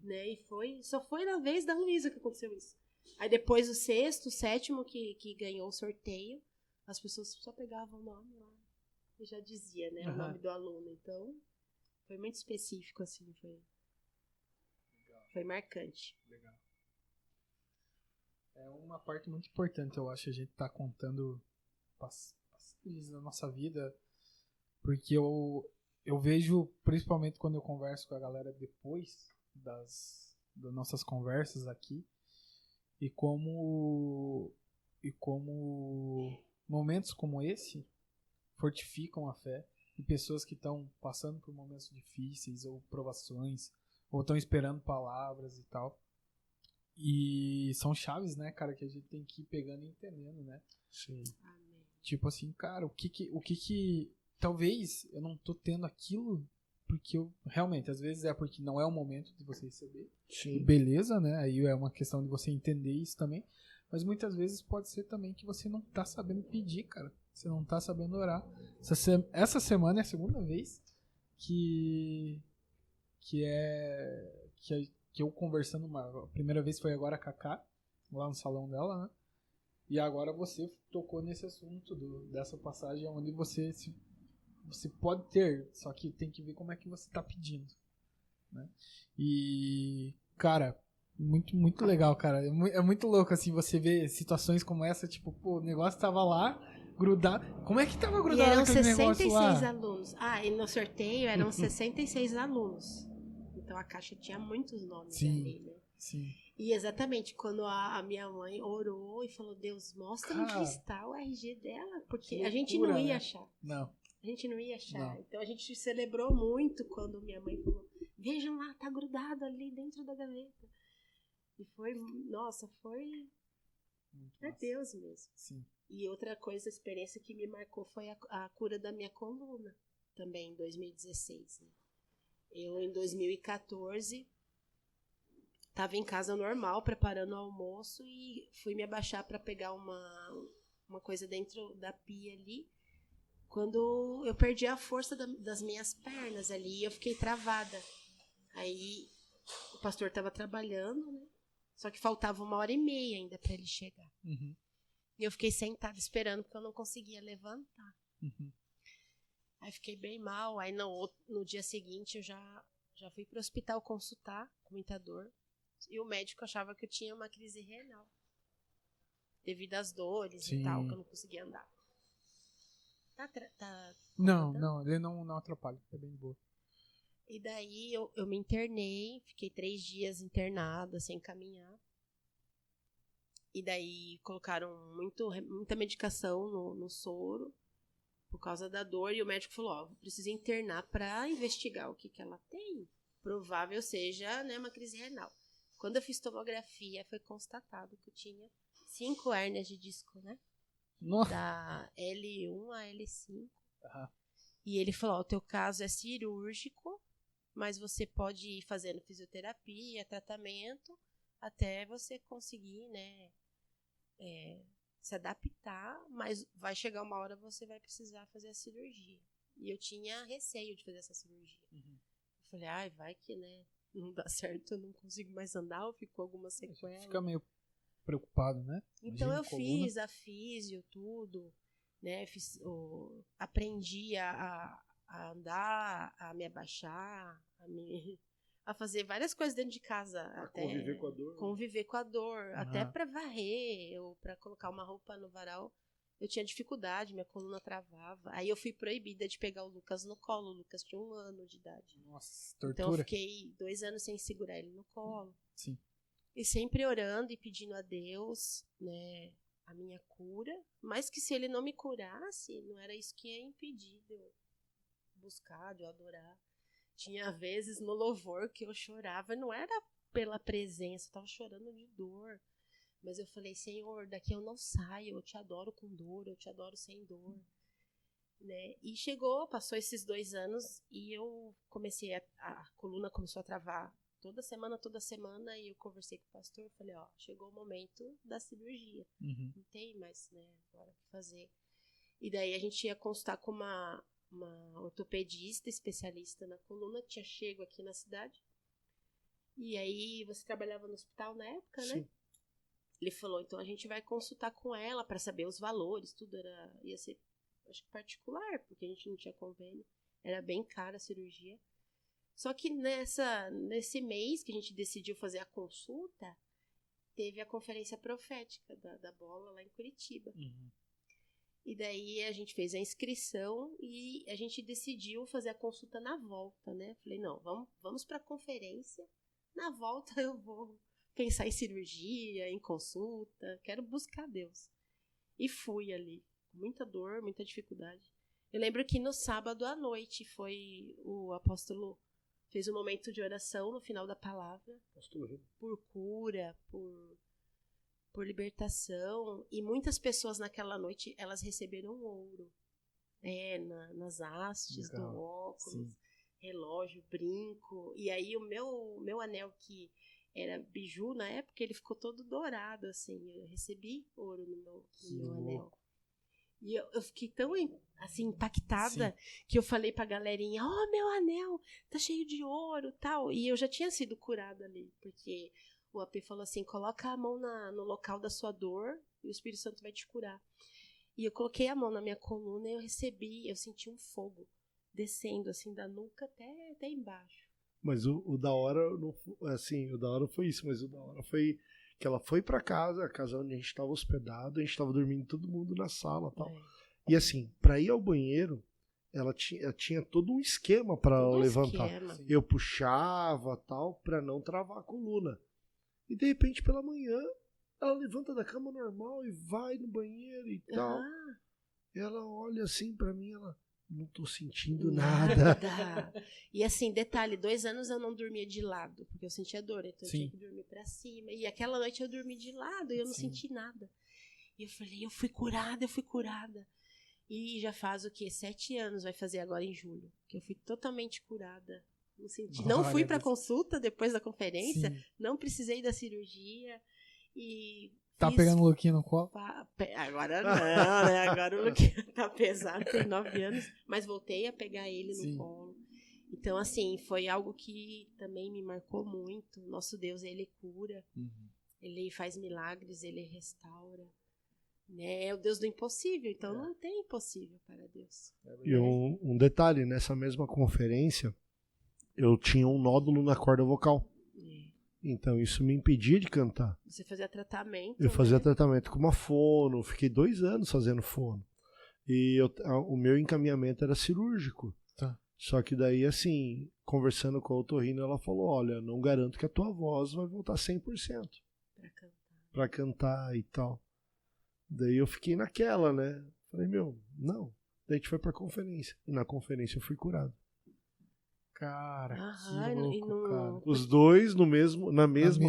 Né? E só foi na vez da Luísa que aconteceu isso. Aí depois o sexto, o sétimo que ganhou o sorteio, as pessoas só pegavam o nome lá e já dizia, né, o nome do aluno. Então, foi muito específico, assim, foi marcante. Legal. É uma parte muito importante, eu acho, a gente tá contando passagens da nossa vida, porque eu vejo, principalmente quando eu converso com a galera depois das nossas conversas aqui, e como momentos como esse fortificam a fé de pessoas que estão passando por momentos difíceis ou provações, ou estão esperando palavras e tal. E são chaves, né, cara, que a gente tem que ir pegando e entendendo, né? Sim. Amém. Tipo assim, cara, o que talvez eu não tô tendo aquilo porque eu realmente, às vezes é porque não é o momento de você receber. Sim. E beleza, né? Aí é uma questão de você entender isso também. Mas muitas vezes pode ser também que você não tá sabendo pedir, cara. Você não tá sabendo orar. Essa semana é a segunda vez que eu conversando, a primeira vez foi agora a Cacá, lá no salão dela, né? E agora você tocou nesse assunto dessa passagem onde você pode ter, só que tem que ver como é que você tá pedindo, né? E, cara, muito, muito legal, cara. É muito louco, assim, você ver situações como essa, tipo, pô, o negócio tava lá, grudado. Como é que tava E grudado eram aquele negócio 66 lá? alunos. Ah, e no sorteio eram 66 alunos. Então a caixa tinha muitos nomes Sim, ali, né? sim. E exatamente quando a minha mãe orou e falou, Deus, mostra onde Cara, está o RG dela, porque que a gente loucura, não ia né? achar. Não. A gente não ia achar. Não. Então a gente celebrou muito quando minha mãe falou, vejam lá, tá grudado ali dentro da gaveta. E foi, nossa, foi Muito é massa. Deus mesmo. Sim. E outra coisa, a experiência que me marcou foi a cura da minha coluna, também em 2016. Né? Eu, em 2014, estava em casa normal, preparando o almoço e fui me abaixar para pegar uma coisa dentro da pia ali. Quando eu perdi a força das minhas pernas ali, eu fiquei travada. Aí o pastor estava trabalhando, né? Só que faltava 1h30 ainda para ele chegar. Uhum. E eu fiquei sentada esperando porque eu não conseguia levantar. Uhum. Aí fiquei bem mal. Aí no dia seguinte eu já fui para o hospital consultar com muita dor. E o médico achava que eu tinha uma crise renal. Devido às dores Sim. e tal, que eu não conseguia andar. Tá Não, ele não atrapalha. É bem de boa. E daí eu me internei, fiquei 3 dias internada, sem caminhar. E daí colocaram muita medicação no soro por causa da dor. E o médico falou, ó, precisa internar para investigar o que ela tem. Provável seja, né, uma crise renal. Quando eu fiz tomografia, foi constatado que eu tinha 5 hérnias de disco, né? Nossa. Da L1 a L5. Uhum. E ele falou, ó, o teu caso é cirúrgico, mas você pode ir fazendo fisioterapia, tratamento, até você conseguir, né, se adaptar, mas vai chegar uma hora você vai precisar fazer a cirurgia. E eu tinha receio de fazer essa cirurgia. Uhum. Eu falei, ai, vai que, né, não dá certo, eu não consigo mais andar, ou ficou alguma sequela. Fica meio preocupado, né? Então Imagina, eu coluna. fiz a físio, tudo, né, aprendi a andar, a me abaixar, a fazer várias coisas dentro de casa. Até conviver com a dor. Conviver com a dor. Uhum. Até para varrer, ou para colocar uma roupa no varal. Eu tinha dificuldade, minha coluna travava. Aí eu fui proibida de pegar o Lucas no colo. O Lucas tinha 1 ano de idade. Nossa, tortura. Então eu fiquei 2 anos sem segurar ele no colo. Sim. E sempre orando e pedindo a Deus, né, a minha cura. Mas que se ele não me curasse, não era isso que ia impedir de eu buscar, de eu adorar. Tinha vezes no louvor que eu chorava, não era pela presença, eu tava chorando de dor. Mas eu falei, Senhor, daqui eu não saio, eu te adoro com dor, eu te adoro sem dor. Né? E passou esses 2 anos e eu comecei, a coluna começou a travar toda semana, e eu conversei com o pastor, falei, ó, chegou o momento da cirurgia. Não tem mais, né, agora o que fazer. E daí a gente ia consultar com uma ortopedista especialista na coluna, que tinha chego aqui na cidade. E aí você trabalhava no hospital na época, Sim. né? Ele falou, então a gente vai consultar com ela para saber os valores, tudo ia ser, acho que particular, porque a gente não tinha convênio. Era bem cara a cirurgia. Só que nesse mês que a gente decidiu fazer a consulta, teve a conferência profética da bola lá em Curitiba. E daí a gente fez a inscrição e a gente decidiu fazer a consulta na volta, né? Falei, não, vamos para a conferência. Na volta eu vou pensar em cirurgia, em consulta. Quero buscar Deus. E fui ali, com muita dor, muita dificuldade. Eu lembro que no sábado à noite o apóstolo fez um momento de oração no final da palavra. Por cura, por libertação. E muitas pessoas naquela noite, elas receberam ouro. Nas hastes do óculos, relógio, brinco. E aí o meu anel, que era biju na época, ele ficou todo dourado, assim. Eu recebi ouro no meu anel. E eu fiquei tão assim, impactada, que eu falei pra galerinha, meu anel tá cheio de ouro, tal. E eu já tinha sido curada ali, porque o AP falou assim, coloca a mão no local da sua dor e o Espírito Santo vai te curar. E eu coloquei a mão na minha coluna e eu senti um fogo descendo, assim, da nuca até embaixo. Mas o da hora, assim, o da hora foi isso, mas o da hora foi que ela foi pra casa, a casa onde a gente estava hospedado, a gente estava dormindo todo mundo na sala e tal. E assim, pra ir ao banheiro, ela tinha todo um esquema pra levantar. Eu puxava tal, pra não travar a coluna. E de repente, pela manhã, ela levanta da cama normal e vai no banheiro e tal. Ela olha assim pra mim, ela... Não tô sentindo nada. E assim, detalhe, 2 anos eu não dormia de lado, porque eu sentia dor, então eu tinha que dormir pra cima. E aquela noite eu dormi de lado e eu não senti nada. E eu falei, eu fui curada. E já faz o quê? 7 anos, vai fazer agora em julho, que eu fui totalmente curada. Não senti. Não fui pra consulta depois da conferência, não precisei da cirurgia. E... Tá pegando o Luquinho no colo? Agora não, né? Agora o Luquinho tá pesado, tem 9 anos. Mas voltei a pegar ele no colo. Então, assim, foi algo que também me marcou muito. Nosso Deus, ele cura. Ele faz milagres, ele restaura. Né? É o Deus do impossível, então não tem impossível para Deus. E um detalhe, nessa mesma conferência, eu tinha um nódulo na corda vocal. Então isso me impedia de cantar. Você fazia tratamento? Eu fazia tratamento com uma fono, fiquei 2 anos fazendo fono. E o meu encaminhamento era cirúrgico. Só que daí, assim, conversando com a otorrino, ela falou, olha, não garanto que a tua voz vai voltar 100% pra cantar e tal. Daí eu fiquei naquela, né? Falei, não. Daí a gente foi pra conferência. E na conferência eu fui curado. Cara, que louco, cara. Os dois na mesma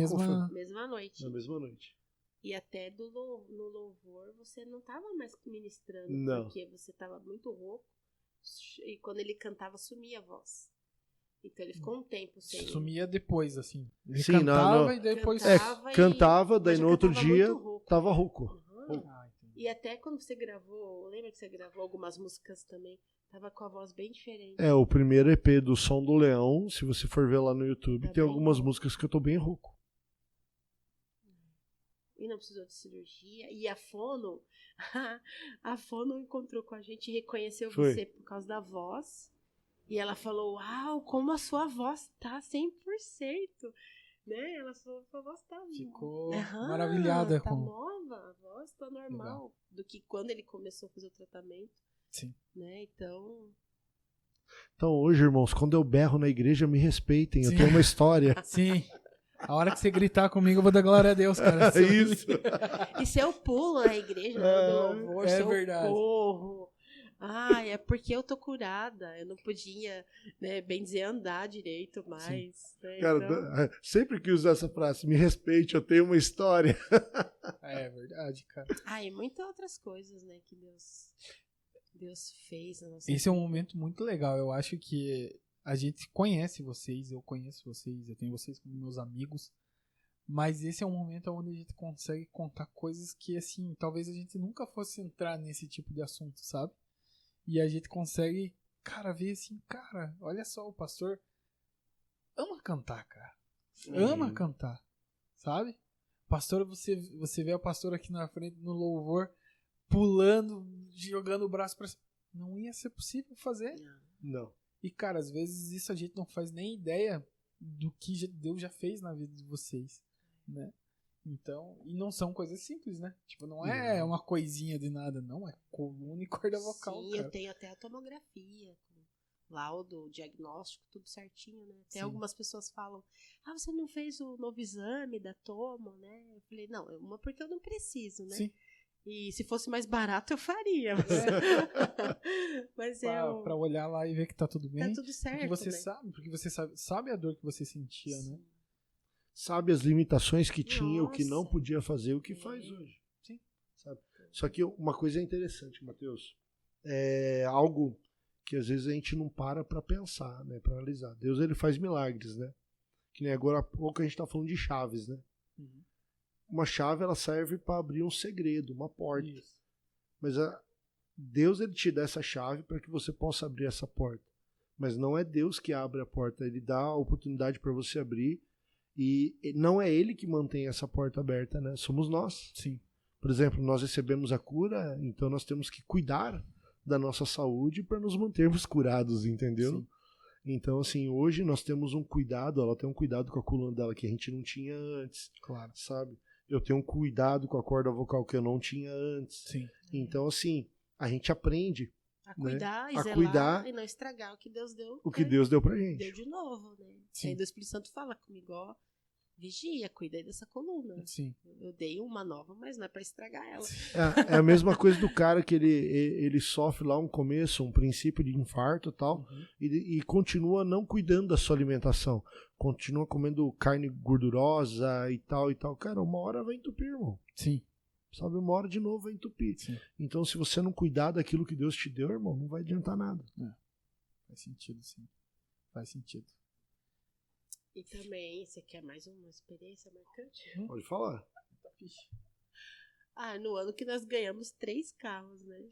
conferência. Mesma noite. Na mesma noite. E até no louvor você não estava mais ministrando, não. Porque você estava muito rouco. E quando ele cantava, sumia a voz. Então ele ficou um tempo sem... Sumia depois, assim. Ele Sim, cantava e depois... Cantava, daí no outro dia tava rouco. E até quando você gravou, lembra que você gravou algumas músicas também? Tava com a voz bem diferente. O primeiro EP do Som do Leão, se você for ver lá no YouTube, tem algumas músicas que eu tô bem rouco. E não precisou de cirurgia. E a fono encontrou com a gente e reconheceu você por causa da voz. E ela falou, uau, como a sua voz tá 100%. Né? Ela falou, a voz tá... Ficou maravilhada. Tá nova, a voz tá normal. Do que quando ele começou a fazer o tratamento. Sim. Né? Então hoje, irmãos, quando eu berro na igreja, me respeitem. Eu tenho uma história. Sim. A hora que você gritar comigo, eu vou dar glória a Deus, cara. Isso. E se eu pulo na igreja, do louvor, se eu corro... é porque eu tô curada. Eu não podia, né, bem dizer, andar direito mais. Né? Cara, então... sempre que usar essa frase, me respeite, eu tenho uma história. É verdade, cara. E muitas outras coisas, né, que Deus fez na nossa Esse é um momento muito legal. Eu acho que a gente conhece vocês, eu conheço vocês, eu tenho vocês como meus amigos, mas esse é um momento onde a gente consegue contar coisas que, assim, talvez a gente nunca fosse entrar nesse tipo de assunto, sabe? E a gente consegue, cara, ver assim, cara, olha só, o pastor ama cantar, cara. Ama cantar, sabe? Pastor, você vê o pastor aqui na frente no louvor, pulando, jogando o braço pra cima. Não ia ser possível fazer. Não. E, cara, às vezes isso a gente não faz nem ideia do que Deus já fez na vida de vocês, né? Então, e não são coisas simples, né? Tipo, não é uma coisinha de nada, não. É coluna e corda vocal, Sim, cara. eu tenho até a tomografia, laudo, diagnóstico, tudo certinho, né? Até Sim. algumas pessoas falam, você não fez o novo exame da tomo, né? Eu falei, não, uma porque eu não preciso, né? Sim. E se fosse mais barato, eu faria. Mas Pra olhar lá e ver que tá tudo bem. Tá tudo certo, porque você sabe a dor que você sentia, Sim. né? Sabe as limitações que tinha, o que não Nossa. podia fazer, o que faz hoje. Sim. Sabe? Só que uma coisa é interessante, Matheus. É algo que às vezes a gente não para pensar, né, para analisar. Deus, ele faz milagres, né? Que nem agora há pouco a gente tá falando de chaves, né? Uhum. Uma chave, ela serve para abrir um segredo, uma porta. Isso. Mas Deus, ele te dá essa chave para que você possa abrir essa porta. Mas não é Deus que abre a porta, ele dá a oportunidade para você abrir. E não é ele que mantém essa porta aberta, né? Somos nós. Sim. Por exemplo, nós recebemos a cura, então nós temos que cuidar da nossa saúde para nos mantermos curados, entendeu? Sim. Então, assim, hoje nós temos um cuidado, ela tem um cuidado com a coluna dela que a gente não tinha antes, Claro. sabe? Eu tenho um cuidado com a corda vocal que eu não tinha antes. Sim. Então, assim, a gente aprende a cuidar, a zelar cuidar e não estragar o que Deus deu. o que Deus deu pra Deu gente. de novo, né? Sim. Aí o Espírito Santo fala comigo, ó, vigia, cuida aí dessa coluna. Sim. Eu dei uma nova, mas não é pra estragar ela. É a mesma coisa do cara que ele sofre lá um começo, um princípio de infarto e tal, e continua não cuidando da sua alimentação. Continua comendo carne gordurosa e tal e tal. Cara, uma hora vai entupir, irmão. Sim. Sabe, uma hora de novo vai entupir. Sim. Então, se você não cuidar daquilo que Deus te deu, irmão, não vai adiantar nada. Faz sentido, sim. Faz sentido. E também, você quer mais uma experiência marcante? Pode falar. No ano que nós ganhamos 3 carros, né?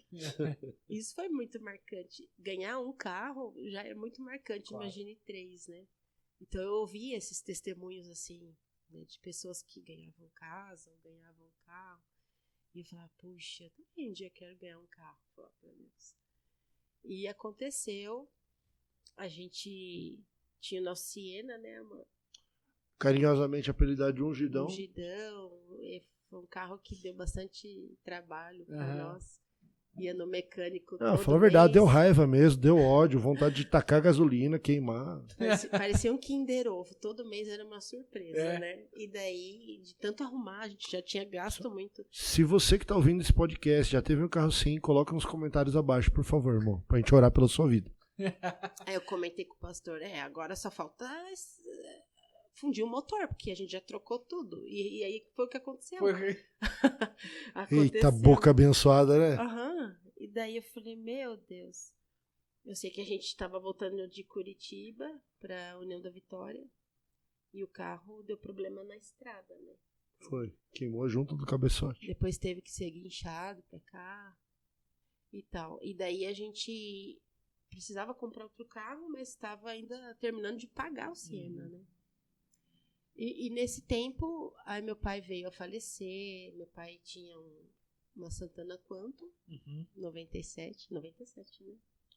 Isso foi muito marcante. Ganhar um carro já é muito marcante, Claro. Imagine 3, né? Então eu ouvi esses testemunhos, assim, né, de pessoas que ganhavam casa, ou ganhavam carro. E eu falava, puxa, eu também um dia quero ganhar um carro. Falava, meu Deus. E aconteceu, a gente tinha o nosso Siena, né, amor? Carinhosamente apelidado de Ungidão. Ungidão. E foi um carro que deu bastante trabalho para Aham. nós. Ia no mecânico Não, todo fala a verdade, mês. deu raiva mesmo, deu ódio, vontade de tacar gasolina, queimar. Parecia um Kinder Ovo. Todo mês era uma surpresa, É. né? E daí, de tanto arrumar, a gente já tinha gasto muito. Se você que tá ouvindo esse podcast já teve um carro assim, coloca nos comentários abaixo, por favor, irmão, pra gente orar pela sua vida. Aí eu comentei com o pastor, agora só falta fundir o motor, porque a gente já trocou tudo. E aí foi o que aconteceu. Eita, boca abençoada, né? Aham. E daí eu falei, meu Deus. Eu sei que a gente estava voltando de Curitiba pra União da Vitória. E o carro deu problema na estrada, né? Foi, queimou junto do cabeçote. Depois teve que ser guinchado pra cá e tal. E daí a gente precisava comprar outro carro, mas estava ainda terminando de pagar o Siena, né? E nesse tempo, aí meu pai veio a falecer. Meu pai tinha uma Santana Quantum, 97, né?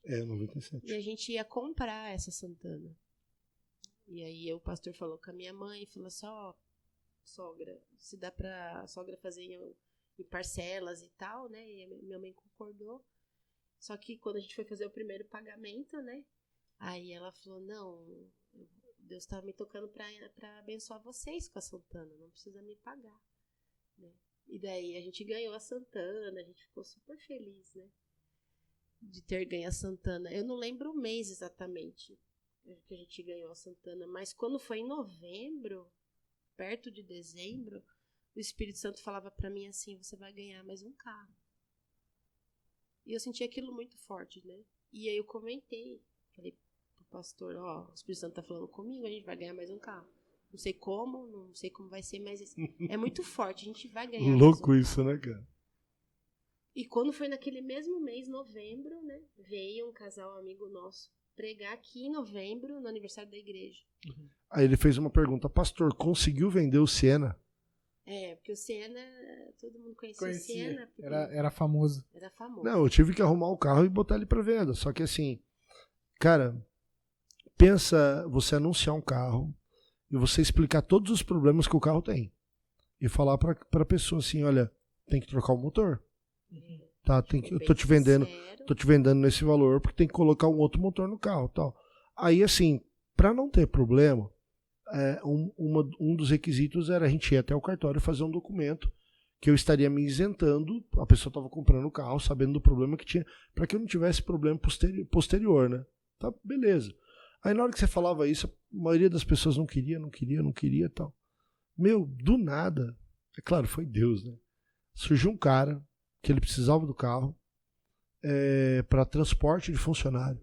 É, 97. E a gente ia comprar essa Santana. E aí o pastor falou com a minha mãe, falou assim, sogra, se dá pra sogra fazer em parcelas e tal, né? E a minha mãe concordou. Só que quando a gente foi fazer o primeiro pagamento, né? Aí ela falou, não, Deus tá me tocando pra abençoar vocês com a Santana, não precisa me pagar, né? E daí a gente ganhou a Santana, a gente ficou super feliz, né? De ter ganho a Santana. Eu não lembro o mês exatamente que a gente ganhou a Santana, mas quando foi em novembro, perto de dezembro, o Espírito Santo falava pra mim assim, você vai ganhar mais um carro. E eu senti aquilo muito forte, né? E aí eu comentei, falei pro pastor, ó, o Espírito Santo tá falando comigo, a gente vai ganhar mais um carro. Não sei como vai ser, mas é muito forte, a gente vai ganhar Louco mais um isso, carro. né, cara? E quando foi naquele mesmo mês, novembro, né, veio um casal amigo nosso pregar aqui em novembro, no aniversário da igreja. Aí ele fez uma pergunta, pastor, conseguiu vender o Siena? Porque o Siena, todo mundo conhecia o Siena. Era famoso. Era famoso. Não, eu tive que arrumar o carro e botar ele para venda. Só que assim, cara, pensa você anunciar um carro e você explicar todos os problemas que o carro tem. E falar para a pessoa assim, olha, tem que trocar o motor. Tá, eu tô te vendendo nesse valor porque tem que colocar um outro motor no carro, tal. Aí assim, para não ter problema, um dos requisitos era a gente ir até o cartório fazer um documento que eu estaria me isentando, a pessoa estava comprando o carro sabendo do problema que tinha, para que eu não tivesse problema posterior, né? Tá, beleza. Aí na hora que você falava isso, a maioria das pessoas não queria e tal. Meu, do nada, é claro, foi Deus, né? Surgiu um cara que ele precisava do carro para transporte de funcionário.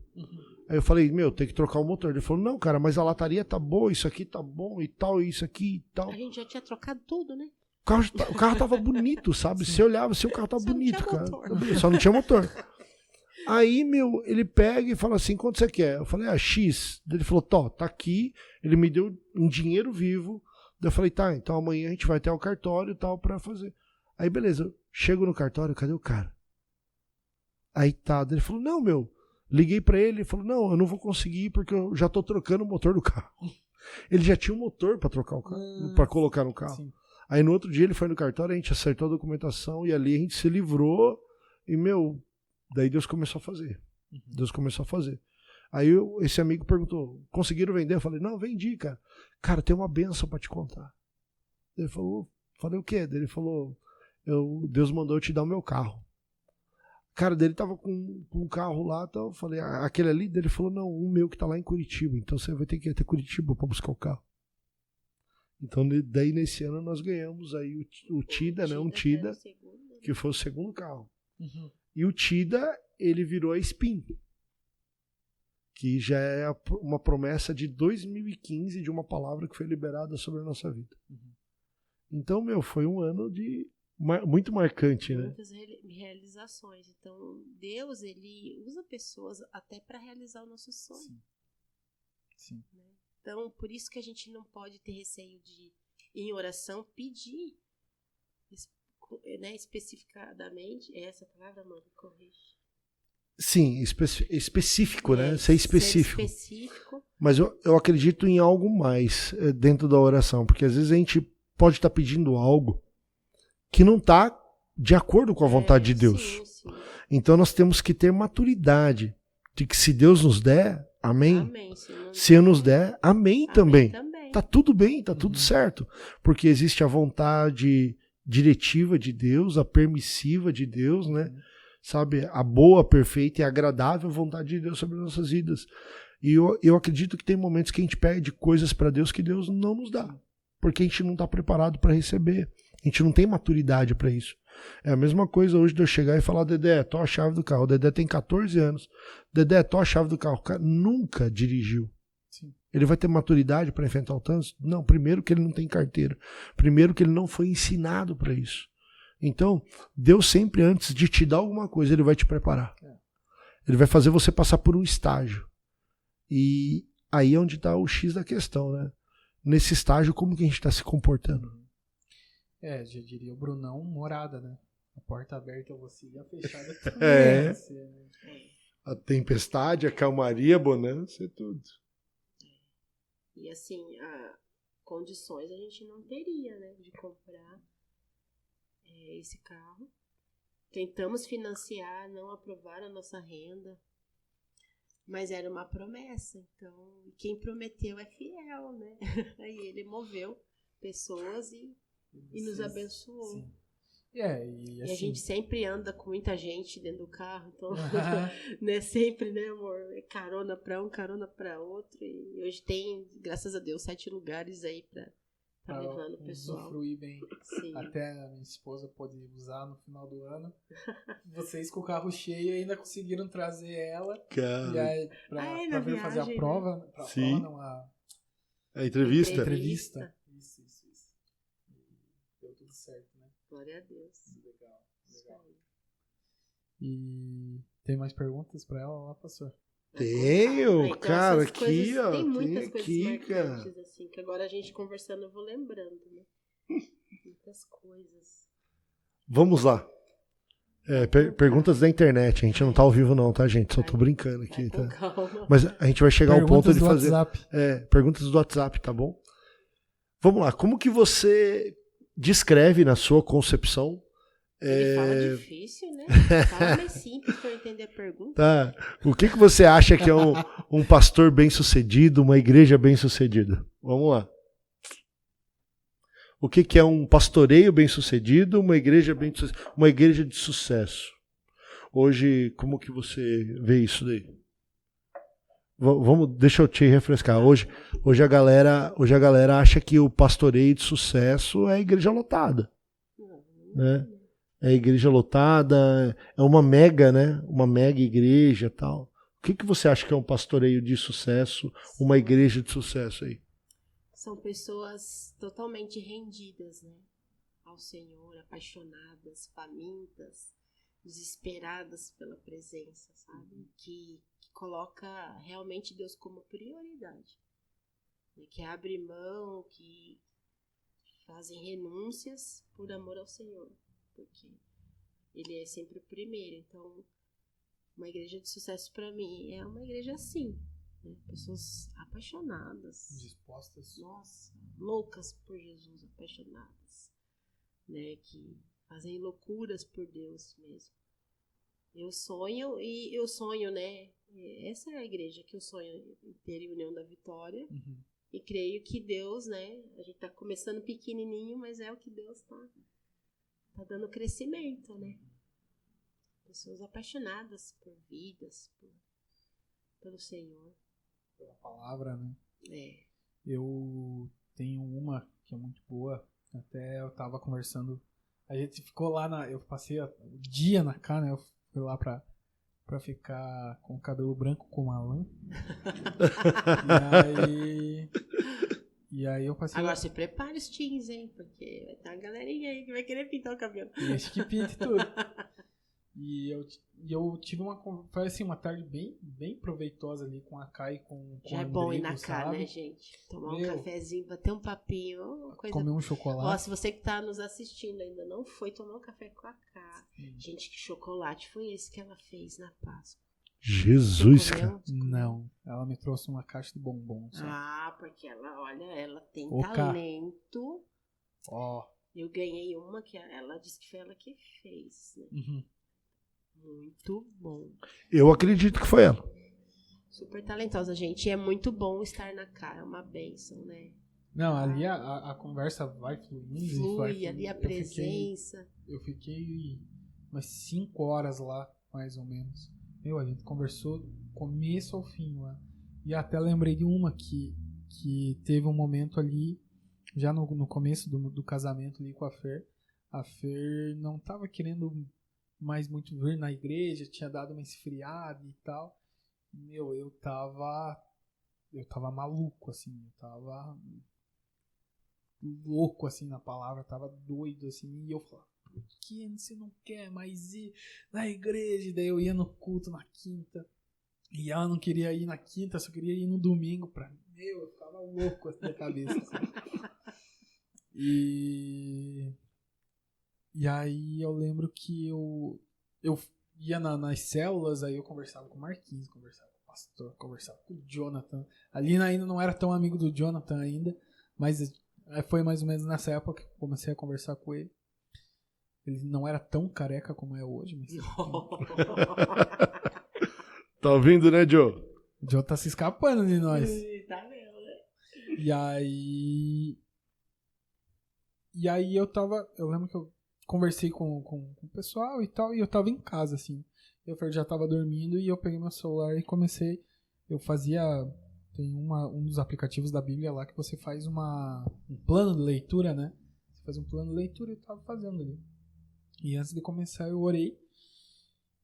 Aí eu falei, meu, tem que trocar o motor. Ele falou, não, cara, mas a lataria tá boa, isso aqui tá bom e tal, isso aqui e tal. A gente já tinha trocado tudo, né? O carro tava bonito, sabe? Você olhava assim, o carro tava bonito, cara. Motor. Só não tinha motor. Aí, meu, ele pega e fala assim, quanto você quer? Eu falei, X. Ele falou, tá aqui. Ele me deu um dinheiro vivo. Daí eu falei, tá, então amanhã a gente vai até o cartório e tal pra fazer. Aí, beleza. Chego no cartório, cadê o cara? Aí tá. Ele falou, não, meu. Liguei pra ele, ele falou, não, eu não vou conseguir porque eu já tô trocando o motor do carro. Ele já tinha um motor pra trocar o carro, pra colocar no carro. Sim. Aí no outro dia ele foi no cartório, a gente acertou a documentação e ali a gente se livrou e, meu, daí Deus começou a fazer. Deus começou a fazer. Aí esse amigo perguntou, conseguiram vender? Eu falei, não, vendi, cara. Cara, tem uma benção pra te contar. Ele falou, falei o quê? Ele falou, Deus mandou eu te dar o meu carro. Cara, dele tava com um carro lá, então eu falei, aquele ali? Ele falou, não, um meu que tá lá em Curitiba, então você vai ter que ir até Curitiba pra buscar o carro. Então, daí nesse ano nós ganhamos aí o Tida, né? Um Tida, que foi o segundo carro. E o Tida, ele virou a Spin, que já é uma promessa de 2015 de uma palavra que foi liberada sobre a nossa vida. Então, meu, foi um ano muito marcante, né? Muitas realizações. Então, Deus, ele usa pessoas até para realizar o nosso sonho. Sim. Né? Então, por isso que a gente não pode ter receio de, em oração, pedir, né, especificadamente. É essa palavra, mano? Corrige. Sim, específico, né? Ser específico. Ser específico. Mas eu acredito em algo mais dentro da oração, porque às vezes a gente pode estar pedindo algo que não está de acordo com a vontade de Deus. Sim. Então nós temos que ter maturidade de que se Deus nos der, amém. Amém. Se nos der, amém também. Tá tudo bem, tá tudo certo. Porque existe a vontade diretiva de Deus, a permissiva de Deus, né? Sabe? A boa, perfeita e agradável vontade de Deus sobre nossas vidas. E eu acredito que tem momentos que a gente pede coisas para Deus que Deus não nos dá. Porque a gente não está preparado para receber. A gente não tem maturidade para isso. É a mesma coisa hoje de eu chegar e falar, Dedé, tô a chave do carro. O Dedé tem 14 anos. Dedé, tô a chave do carro. O cara nunca dirigiu. Sim. Ele vai ter maturidade para enfrentar o trânsito? Não, primeiro que ele não tem carteira. Primeiro que ele não foi ensinado para isso. Então, Deus sempre, antes de te dar alguma coisa, Ele vai te preparar. Ele vai fazer você passar por um estágio. E aí é onde está o X da questão, né? Nesse estágio, como que a gente está se comportando? Já diria o Brunão, morada, né? A porta aberta a você e a fechada também. A tempestade, a calmaria, a bonança e tudo. E assim, condições a gente não teria, né? De comprar esse carro. Tentamos financiar, não aprovaram a nossa renda. Mas era uma promessa. Então, quem prometeu é fiel, né? Aí ele moveu pessoas e nos abençoou. Sim. E assim, a gente sempre anda com muita gente dentro do carro, então né, sempre, né, amor, carona para um, carona para outro, e hoje tem, graças a Deus, 7 lugares aí para Tá levando o pra pessoal. usufruir bem. Sim. Até a minha esposa pôde usar no final do ano. Vocês com o carro cheio ainda conseguiram trazer ela e Cara, aí, pra na vir fazer a viagem, prova. né? Pra Sim. prova, não, a entrevista. entrevista. Isso. E deu tudo certo, né? Glória a Deus. Legal. Isso aí. E tem mais perguntas pra ela lá, pastor? Tenho, Então, cara, essas aqui, coisas, ó. tem muitas Tem coisas aqui, marcantes, cara. assim, que agora a gente conversando eu vou lembrando, né? Muitas coisas. Vamos lá. Perguntas da internet. A gente não tá ao vivo, não, tá, gente? Só tô brincando aqui, Vai com tá? calma. Mas a gente vai chegar ao ponto Perguntas de do fazer. WhatsApp. Perguntas do WhatsApp, tá bom? Vamos lá. Como que você descreve na sua concepção? Ele fala difícil, né? Fala mais simples pra eu entender a pergunta. Tá. O que você acha que é um pastor bem-sucedido, uma igreja bem-sucedida? Vamos lá. O que é um pastoreio bem-sucedido, uma igreja bem-sucedida, uma igreja de sucesso? Hoje, como que você vê isso daí? Deixa eu te refrescar. Hoje a galera acha que o pastoreio de sucesso é a igreja lotada, né? É a igreja lotada, é uma mega, né? Uma mega igreja, tal. O que você acha que é um pastoreio de sucesso, uma igreja de sucesso aí? São pessoas totalmente rendidas, né? Ao Senhor, apaixonadas, famintas, desesperadas pela presença, sabe? Que coloca realmente Deus como prioridade. Né? Que abre mão, que fazem renúncias por amor ao Senhor. Porque Ele é sempre o primeiro. Então, uma igreja de sucesso para mim é uma igreja assim. Né? Pessoas apaixonadas. Dispostas. Nossa, loucas por Jesus, apaixonadas. Né? Que fazem loucuras por Deus mesmo. Eu sonho, né? Essa é a igreja que eu sonho em ter em União da Vitória. Uhum. E creio que Deus, né? A gente tá começando pequenininho, mas é o que Deus tá dando crescimento, né? Pessoas apaixonadas por vidas, pelo Senhor. Pela palavra, né? É. Eu tenho uma que é muito boa. Até eu tava conversando. A gente ficou lá eu passei o dia na cá, né? Eu fui lá pra ficar com o cabelo branco como a lã. E aí eu passei. Agora se prepare os teens, hein? Porque vai ter uma galerinha aí que vai querer pintar o cabelo. Deixa que pinte tudo. E eu tive foi assim, uma tarde bem proveitosa ali com a Kai e com Já o é bom ir Rodrigo, na cá, sabe? né, gente? Tomar um cafezinho, bater um papinho, uma coisa. Comer um chocolate. Ó, se você que tá nos assistindo ainda não foi tomar um café com a Cá. Gente, que chocolate foi esse que ela fez na Páscoa? Jesus, cara. Não, ela me trouxe uma caixa de bombons. Porque ela tem Cá. talento. Ó. Eu ganhei uma que ela disse que foi ela que fez, né? Uhum. Muito bom. Eu acredito que foi ela. Super talentosa, gente. E é muito bom estar na Cá, é uma bênção, né? Não, ali a conversa vai fluindo. Flui, ali a presença. Eu fiquei umas 5 horas lá, mais ou menos. A gente conversou do começo ao fim lá. E até lembrei de uma que teve um momento ali, já no começo do casamento ali com a Fer. A Fer não tava querendo mais muito vir na igreja, tinha dado uma esfriada e tal. Eu tava maluco, assim, eu tava louco, assim, na palavra, tava doido, assim, e eu falava, por que você não quer mais ir na igreja? E daí eu ia no culto na quinta, e ela não queria ir na quinta, só queria ir no domingo eu ficava louco assim, na cabeça, assim. E aí eu lembro que eu ia nas células, aí eu conversava com o Marquinhos, conversava com o pastor, conversava com o Jonathan. Ali ainda não era tão amigo do Jonathan ainda, mas foi mais ou menos nessa época que eu comecei a conversar com ele. Ele não era tão careca como é hoje, mas... Tá ouvindo, né, Joe? O Joe tá se escapando de nós. Tá vendo, né? E aí eu lembro que eu conversei com o pessoal e tal, e eu tava em casa, assim. Eu já tava dormindo e eu peguei meu celular e comecei. Eu fazia tem um dos aplicativos da Bíblia lá que você faz um plano de leitura, né? Você faz um plano de leitura e eu tava fazendo ali. E antes de começar eu orei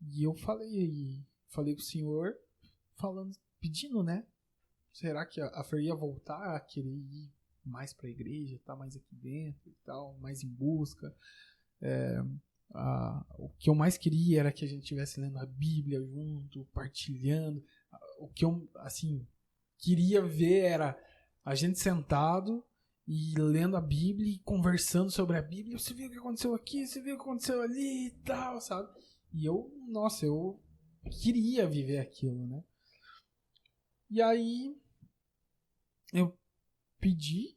e eu falei com o Senhor, pedindo, né? Será que a Fer ia voltar a querer ir mais pra igreja, tá mais aqui dentro e tal, mais em busca? O que eu mais queria era que a gente estivesse lendo a Bíblia junto, partilhando. O que eu, assim, queria ver era a gente sentado e lendo a Bíblia e conversando sobre a Bíblia. Você viu o que aconteceu aqui, você viu o que aconteceu ali e tal, sabe? E eu queria viver aquilo, né? E aí eu pedi,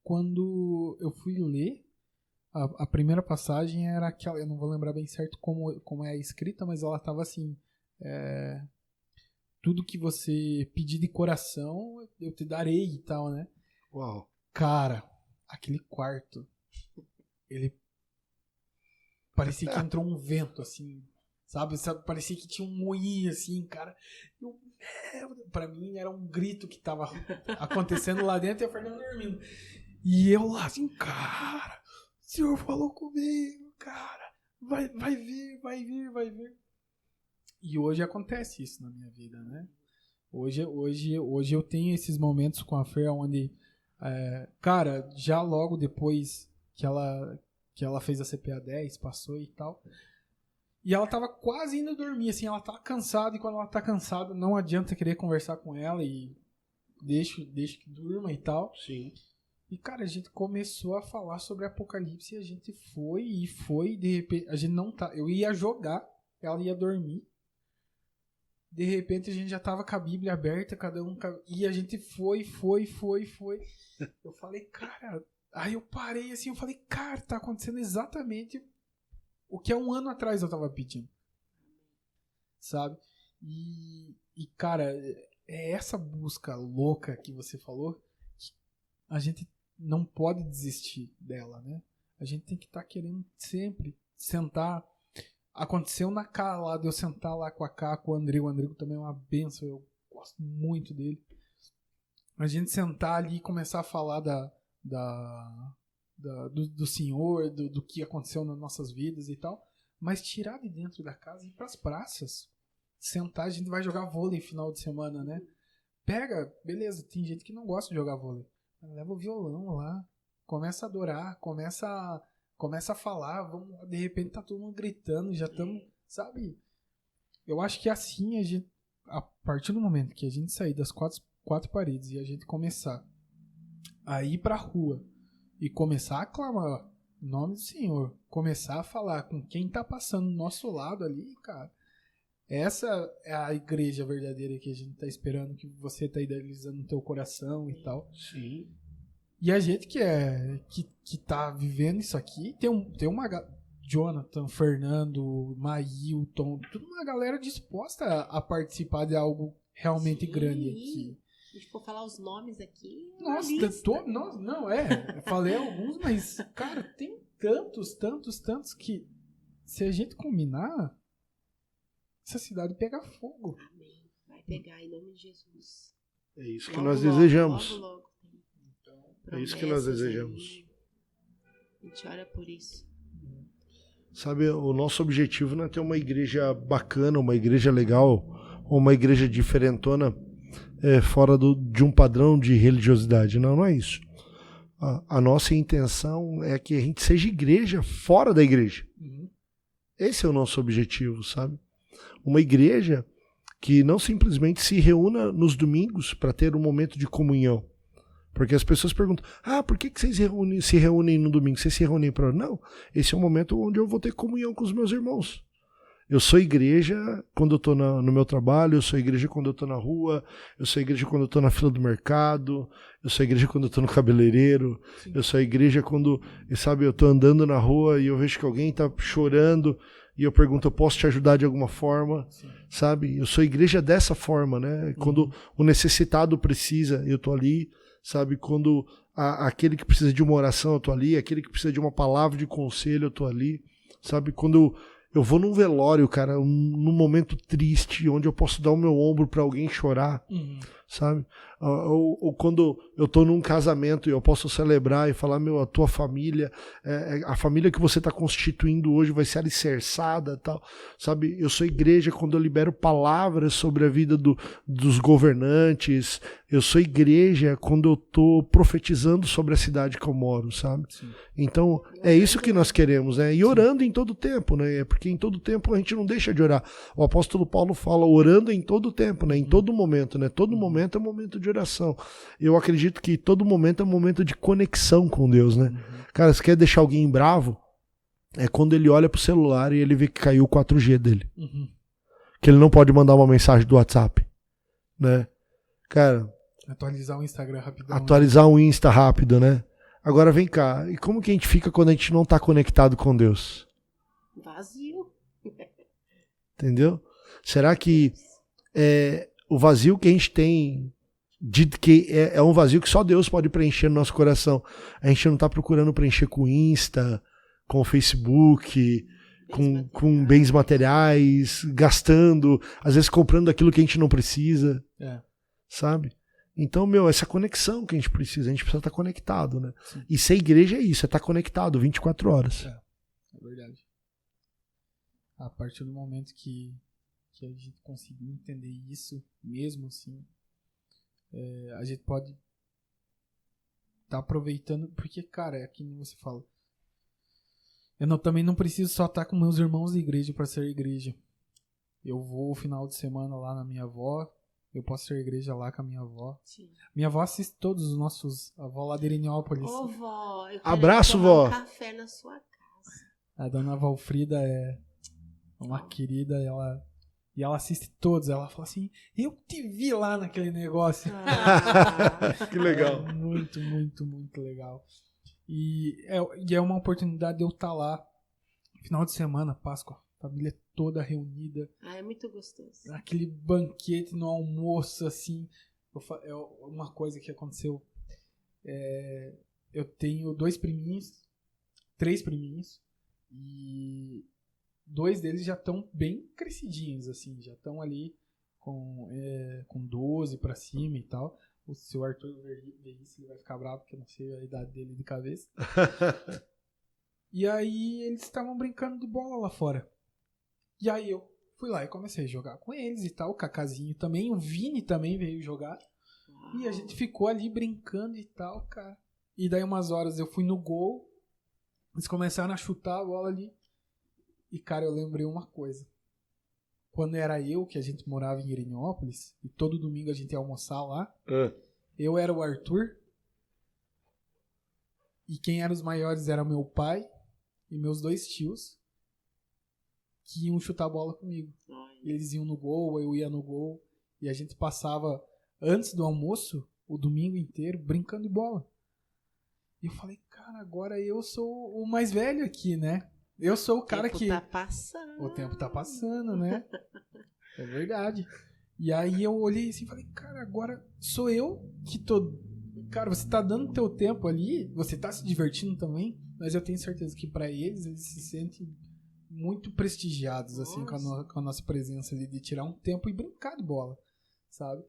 quando eu fui ler, a primeira passagem era aquela, eu não vou lembrar bem certo como é a escrita, mas ela tava assim, tudo que você pedir de coração, eu te darei e tal, né? Uau. Cara, aquele quarto, ele parecia que entrou um vento, assim, sabe? Parecia que tinha um moinho, assim, cara. Pra mim era um grito que tava acontecendo lá dentro e a Fernanda dormindo. E eu lá assim, cara, o Senhor falou comigo, cara, vai vir. E hoje acontece isso na minha vida, né? Hoje eu tenho esses momentos com a Fer onde, cara, já logo depois que ela fez a CPA 10, passou e tal, e ela tava quase indo dormir, assim, ela tava cansada, e quando ela tá cansada, não adianta querer conversar com ela e deixa que durma e tal. Sim. E, cara, a gente começou a falar sobre Apocalipse e a gente foi, de repente, a gente não tá, eu ia jogar, ela ia dormir, de repente a gente já tava com a Bíblia aberta, cada um, e a gente foi. Eu falei, cara, aí eu parei assim, eu falei, cara, tá acontecendo exatamente o que há um ano atrás eu tava pedindo, sabe? E cara, é essa busca louca que você falou, que a gente não pode desistir dela, né? A gente tem que estar querendo sempre sentar. Aconteceu na Cá lá, de eu sentar lá com a Cá, com o Andrigo. O Andrigo também é uma benção, eu gosto muito dele. A gente sentar ali e começar a falar do Senhor, do que aconteceu nas nossas vidas e tal, mas tirar de dentro da casa e ir pras praças. Sentar, a gente vai jogar vôlei final de semana, né? Pega, beleza, tem gente que não gosta de jogar vôlei. Leva o violão lá, começa a adorar, começa a falar, de repente tá todo mundo gritando, já estamos, sabe? Eu acho que assim a partir do momento que a gente sair das quatro paredes e a gente começar a ir pra rua e começar a clamar o nome do Senhor, começar a falar com quem tá passando do nosso lado ali, cara, essa é a igreja verdadeira que a gente tá esperando, que você tá idealizando no teu coração e tal. Sim. E a gente que tá vivendo isso aqui, tem uma Jonathan, Fernando, Maílton, toda uma galera disposta a participar de algo realmente grande aqui. Se a gente for falar os nomes aqui... Nossa, eu falei alguns, mas, cara, tem tantos que, se a gente combinar, essa cidade pega fogo. Amém. Vai pegar em nome de Jesus. É isso que nós desejamos. Logo. É isso que nós desejamos. A gente ora por isso. Sabe, o nosso objetivo não é ter uma igreja bacana, uma igreja legal, ou uma igreja diferentona, fora de um padrão de religiosidade. Não é isso. A nossa intenção é que a gente seja igreja fora da igreja. Esse é o nosso objetivo, sabe? Uma igreja que não simplesmente se reúna nos domingos para ter um momento de comunhão. Porque as pessoas perguntam, por que vocês se reúnem no domingo? Vocês se reúnem para... Não, esse é um momento onde eu vou ter comunhão com os meus irmãos. Eu sou igreja quando eu estou no meu trabalho, eu sou igreja quando eu estou na rua, eu sou igreja quando eu estou na fila do mercado, eu sou igreja quando eu estou no cabeleireiro, sim, eu sou igreja quando, sabe, eu estou andando na rua e eu vejo que alguém está chorando e eu pergunto, eu posso te ajudar de alguma forma, sim, sabe? Eu sou igreja dessa forma, né? Quando o necessitado precisa, eu estou ali, sabe? Quando aquele que precisa de uma oração, eu estou ali, aquele que precisa de uma palavra de conselho, eu estou ali, sabe? Quando Eu vou num velório, cara, num momento triste, onde eu posso dar o meu ombro pra alguém chorar, sabe? Ou quando eu tô num casamento e eu posso celebrar e falar, meu, a tua família, a família que você tá constituindo hoje vai ser alicerçada, tal, sabe? Eu sou igreja quando eu libero palavras sobre a vida dos governantes, eu sou igreja quando eu tô profetizando sobre a cidade que eu moro, sabe? Sim. Então, é isso que nós queremos, né? E orando em todo tempo, né? Porque em todo tempo a gente não deixa de orar. O apóstolo Paulo fala orando em todo tempo, né? Em todo momento, né? Todo momento é momento de oração. Eu acredito que todo momento é momento de conexão com Deus, né? Cara, se quer deixar alguém bravo, é quando ele olha pro celular e ele vê que caiu o 4G dele. Que ele não pode mandar uma mensagem do WhatsApp, né? Cara... Atualizar o Instagram rapidão. Atualizar o Insta rápido, né? Agora vem cá, e como que a gente fica quando a gente não tá conectado com Deus? Vazio. Entendeu? Será que o vazio que a gente tem, que é um vazio que só Deus pode preencher no nosso coração? A gente não tá procurando preencher com o Insta, com o Facebook, com bens materiais, gastando, às vezes comprando aquilo que a gente não precisa, sabe? Então, meu, essa conexão que a gente precisa estar conectado, né? Sim. E ser igreja é isso, é estar conectado 24 horas. É verdade. A partir do momento que a gente conseguir entender isso, mesmo assim, a gente pode estar aproveitando, porque, cara, é que nem você fala, eu também não preciso só estar com meus irmãos de igreja para ser igreja. Eu vou o final de semana lá na minha avó, eu posso ser igreja lá com a minha avó. Sim. Minha avó assiste todos os nossos... A avó lá de Erinópolis. Ô, vó, eu quero abraço, tomar vó. Um café na sua casa. A dona Valfrida é uma querida, e ela assiste todos. Ela fala assim, eu te vi lá naquele negócio. Que legal. É muito, muito, muito legal. E é uma oportunidade de eu estar lá. Final de semana, Páscoa. Família toda reunida. É muito gostoso. Aquele banquete no almoço, assim. É uma coisa que aconteceu. Eu tenho 3 priminhos. E 2 deles já estão bem crescidinhos, assim. Já estão ali com 12 pra cima e tal. O seu Arthur ver isso, ele vai ficar bravo, porque eu não sei a idade dele de cabeça. E aí eles estavam brincando de bola lá fora. E aí eu fui lá e comecei a jogar com eles e tal. O Cacazinho também, o Vini também veio jogar. E a gente ficou ali brincando e tal, cara. E daí umas horas eu fui no gol. Eles começaram a chutar a bola ali. E, cara, eu lembrei uma coisa. Quando era eu, que a gente morava em Erinópolis, e todo domingo a gente ia almoçar lá, eu era o Arthur. E quem eram os maiores era meu pai e meus 2 tios. Que iam chutar a bola comigo. Eles iam no gol, eu ia no gol. E a gente passava, antes do almoço, o domingo inteiro, brincando de bola. E eu falei, cara, agora eu sou o mais velho aqui, né? Eu sou o cara que... O tempo tá passando. O tempo tá passando, né? É verdade. E aí eu olhei assim e falei, cara, agora sou eu que tô... Cara, você tá dando teu tempo ali, você tá se divertindo também, mas eu tenho certeza que pra eles se sentem muito prestigiados, assim, com a nossa presença ali, de tirar um tempo e brincar de bola, sabe?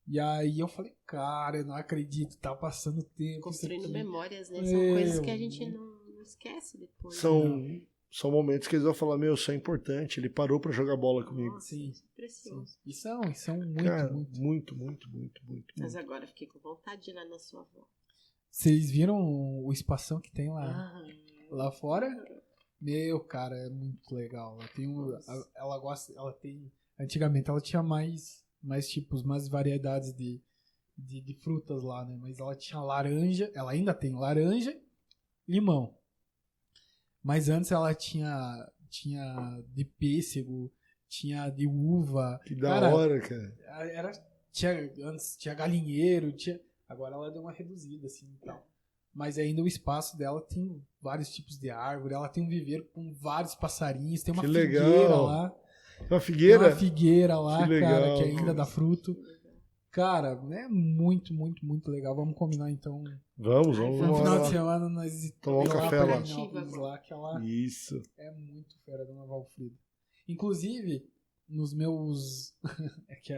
E aí eu falei, cara, eu não acredito, tá passando tempo. Construindo memórias, né? São coisas que a gente não esquece depois. São momentos que eles vão falar, meu, isso é importante, ele parou pra jogar bola comigo. Nossa, sim, precioso. E são muito, cara, muito. Muito. Mas agora eu fiquei com vontade de ir lá na sua avó. Vocês viram o espação que tem lá fora? Meu, cara, é muito legal. Ela gosta, ela tem... Antigamente ela tinha mais tipos, mais variedades de frutas lá, né? Mas ela tinha laranja, ela ainda tem laranja, limão. Mas antes ela tinha de pêssego, tinha de uva. Que da hora, cara. Antes tinha galinheiro, agora ela deu uma reduzida, assim, e tal. Mas ainda o espaço dela tem vários tipos de árvore, ela tem um viveiro com vários passarinhos, tem uma figueira lá. Uma figueira? Tem uma figueira lá, que legal, cara, que ainda dá fruto. Cara, é muito, muito, muito legal. Vamos combinar então. Vamos Ai, No vamos final lá. de semana nós Tomar um ir café pra lá. Minópolis lá, que ela Isso. é muito fera, Dona Valfrida. Inclusive, nos meus... é que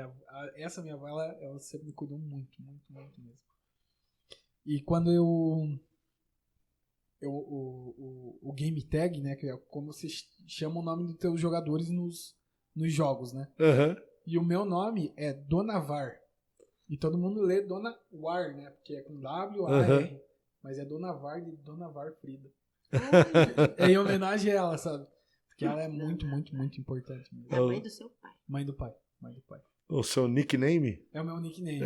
essa minha avó, ela sempre me cuidou muito, muito, muito mesmo. E quando o game tag, né, que é como você chama o nome dos teus jogadores nos jogos, né? Aham. E o meu nome é Dona Var. E todo mundo lê Dona War, né? Porque é com W-A-R. Mas é Dona Var de Dona Var Frida. É em homenagem a ela, sabe? Porque ela é muito, muito, muito importante mesmo. A mãe do seu pai. Mãe do pai. Mãe do pai. O seu nickname? É o meu nickname.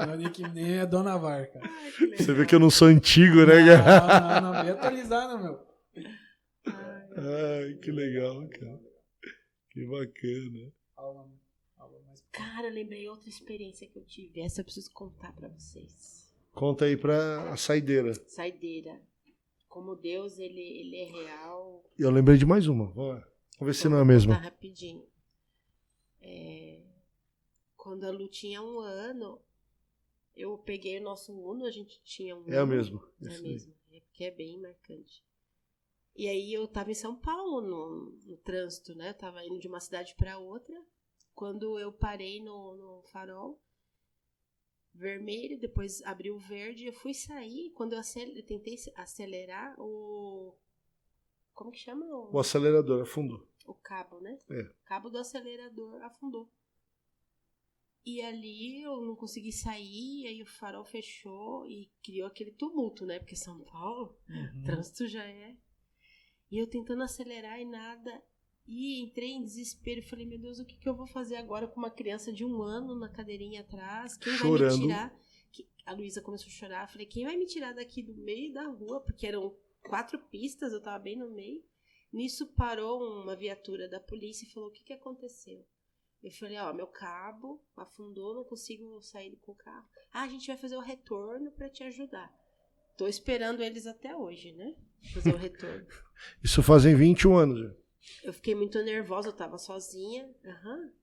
Meu nickname é Dona Var, cara. Ai, que legal. Você vê que eu não sou antigo, né, cara? Não, bem atualizado, meu. Ai, que legal, cara. Que bacana. Aula mais... Cara, lembrei outra experiência que eu tive. Essa eu preciso contar pra vocês. Conta aí pra a saideira. Saideira. Como Deus, ele é real. Eu lembrei de mais uma. Vamos ver se não é a mesma. Tá rapidinho. Quando a Lu tinha 1 ano, eu peguei o nosso Uno, a gente tinha um Uno. É a mesma. É Isso aí. mesmo. É porque é bem marcante. E aí eu tava em São Paulo no trânsito, né? Eu tava indo de uma cidade pra outra. Quando eu parei no farol vermelho, depois abriu o verde, eu fui sair. Quando eu tentei acelerar, como que chama? O acelerador afundou. O cabo, né? É. O cabo do acelerador afundou. E ali eu não consegui sair, aí o farol fechou e criou aquele tumulto, né? Porque São Paulo, trânsito já é. E eu tentando acelerar e nada. E entrei em desespero e falei, meu Deus, o que eu vou fazer agora com uma criança de 1 ano na cadeirinha atrás? Quem Chorando. vai me tirar? A Luísa começou a chorar. Eu falei, quem vai me tirar daqui do meio da rua? Porque eram 4 pistas, eu tava bem no meio. Nisso parou uma viatura da polícia e falou, o que aconteceu? Eu falei, meu cabo afundou, não consigo sair com o carro. A gente vai fazer o retorno pra te ajudar. Tô esperando eles até hoje, né? Fazer o retorno. Isso fazem 21 anos já. Eu fiquei muito nervosa, eu tava sozinha.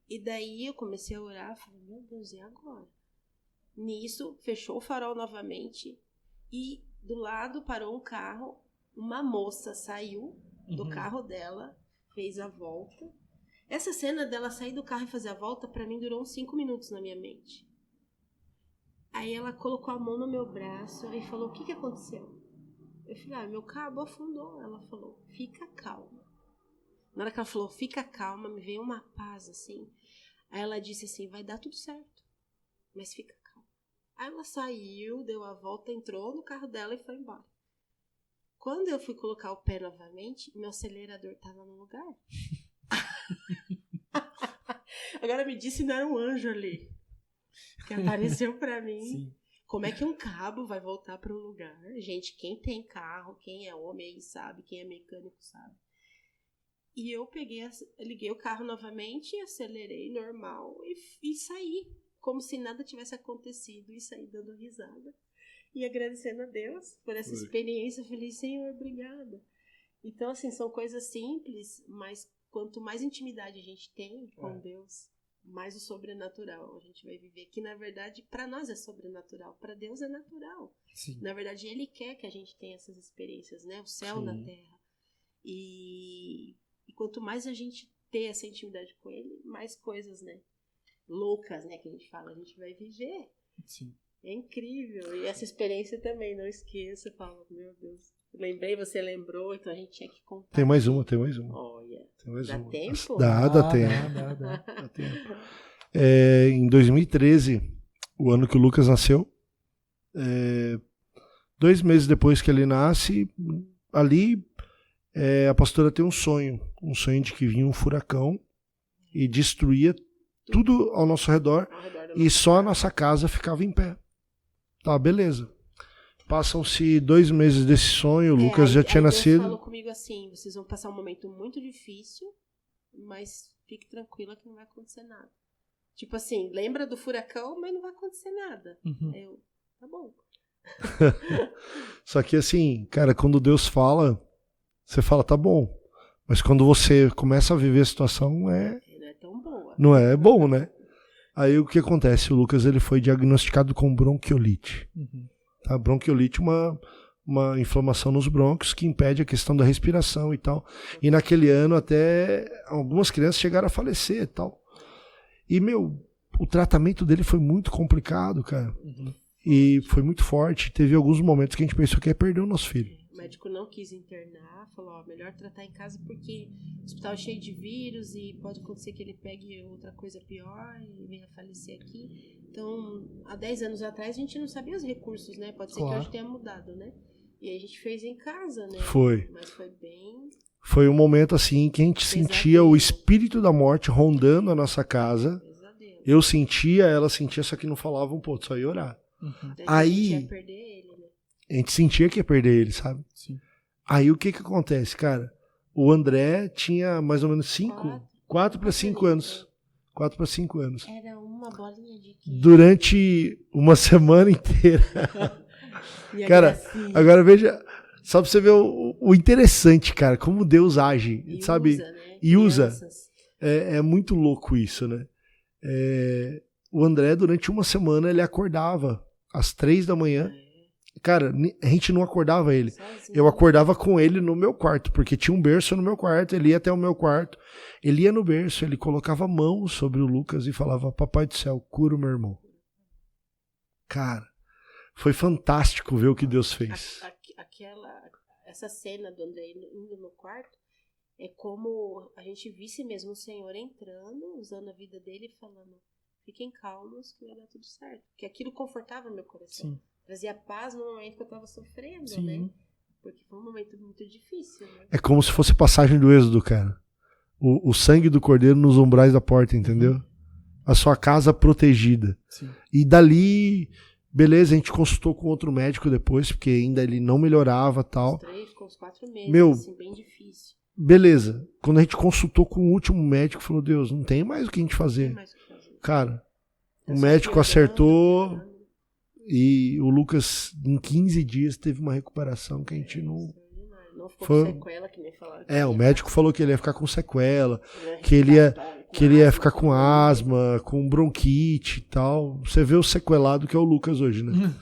E daí eu comecei a orar, falei, meu Deus, e agora? Nisso, fechou o farol novamente e do lado parou um carro, uma moça saiu do carro dela, fez a volta. Essa cena dela sair do carro e fazer a volta, pra mim, durou uns 5 minutos na minha mente. Aí ela colocou a mão no meu braço e falou, o que aconteceu? Eu falei, meu cabo afundou. Ela falou, fica calma. Na hora que ela falou, fica calma, me veio uma paz, assim. Aí ela disse assim, vai dar tudo certo, mas fica calma. Aí ela saiu, deu a volta, entrou no carro dela e foi embora. Quando eu fui colocar o pé novamente, meu acelerador estava no lugar. Agora me disse, não era um anjo ali que apareceu pra mim. Sim. Como é que um cabo vai voltar para um lugar? Gente, quem tem carro, quem é homem aí sabe, quem é mecânico sabe. E eu liguei o carro novamente, acelerei normal e saí, como se nada tivesse acontecido, e saí dando risada e agradecendo a Deus por essa experiência. Eu falei, Senhor, obrigada. Então, assim, são coisas simples, mas quanto mais intimidade a gente tem com Deus, mais o sobrenatural a gente vai viver. Que, na verdade, para nós é sobrenatural, para Deus é natural. Sim. Na verdade, Ele quer que a gente tenha essas experiências, né? O céu na terra. E quanto mais a gente ter essa intimidade com Ele, mais coisas, né? Loucas, né? Que a gente fala, a gente vai viver. Sim. É incrível. E essa experiência também, não esqueça. Eu falo, meu Deus. Lembrei, você lembrou, então a gente tinha que contar. Tem mais uma. Olha. Tem mais Dá uma. tempo? Dá tempo. Dá tempo. Em 2013, o ano que o Lucas nasceu, 2 meses depois que ele nasce, ali a pastora tem um sonho de que vinha um furacão e destruía tudo ao nosso redor e só a nossa casa ficava em pé. Tá, beleza. Passam-se 2 meses desse sonho, o Lucas já tinha nascido. Deus falou comigo assim, vocês vão passar um momento muito difícil, mas fique tranquila que não vai acontecer nada. Tipo assim, lembra do furacão, mas não vai acontecer nada. Eu, tá bom. Só que assim, cara, quando Deus fala, você fala, tá bom. Mas quando você começa a viver a situação, Não é tão boa. não é bom, né? Aí o que acontece? O Lucas ele foi diagnosticado com bronquiolite. Tá? Bronquiolite é uma inflamação nos brônquios que impede a questão da respiração e tal. E naquele ano até algumas crianças chegaram a falecer e tal. E, o tratamento dele foi muito complicado, cara. E foi muito forte. Teve alguns momentos que a gente pensou que ia perder o nosso filho. O médico não quis internar, falou, melhor tratar em casa porque o hospital é cheio de vírus e pode acontecer que ele pegue outra coisa pior e venha falecer aqui. Então, há 10 anos atrás a gente não sabia os recursos, né? Pode ser que hoje tenha mudado, né? E aí a gente fez em casa, né? Foi. Mas foi bem... Foi um momento assim que a gente sentia o espírito da morte rondando a nossa casa. Pesadelo. Eu sentia, ela sentia, só que não falava um pouco, só ia orar. Aí... A gente ia perder ele, né? A gente sentia que ia perder ele, sabe? Sim. Aí o que acontece, cara? O André tinha mais ou menos 4 para 5 anos. 4 para 5 anos. Era uma bolinha de queijo. Durante uma semana inteira. Cara, agora veja, só pra você ver o interessante, cara, como Deus age, e sabe? Usa, né? E usa. É muito louco isso, né? O André, durante uma semana, ele acordava às 3 da manhã. Cara, a gente não acordava ele. Sozinho. Eu acordava com ele no meu quarto, porque tinha um berço no meu quarto, ele ia até o meu quarto, ele ia no berço, ele colocava a mão sobre o Lucas e falava, papai do céu, cura o meu irmão. Cara, foi fantástico ver o que Deus fez. Essa cena do André indo no quarto é como a gente visse mesmo o Senhor entrando, usando a vida dele e falando, fiquem calmos que vai dar tudo certo. Porque aquilo confortava meu coração. Sim. Trazia paz no momento que eu tava sofrendo, Sim. né? Porque foi um momento muito difícil, né? É como se fosse passagem do Êxodo, cara. O sangue do cordeiro nos umbrais da porta, entendeu? A sua casa protegida. Sim. E dali, beleza, a gente consultou com outro médico depois, porque ainda ele não melhorava e tal. Os 3, ficou uns 4 meses, assim, bem difícil. Beleza. Quando a gente consultou com o último médico, falou, Deus, não tem mais o que a gente fazer. Não tem mais o que fazer. Cara, o Tá médico só acertou piorando. e o Lucas, em 15 dias, teve uma recuperação que a gente não... Não ficou Foi- com sequela, que nem falaram. O médico falou que ele ia ficar com sequela, que ele ia ficar com asma, com bronquite e tal. Você vê o sequelado que é o Lucas hoje, né?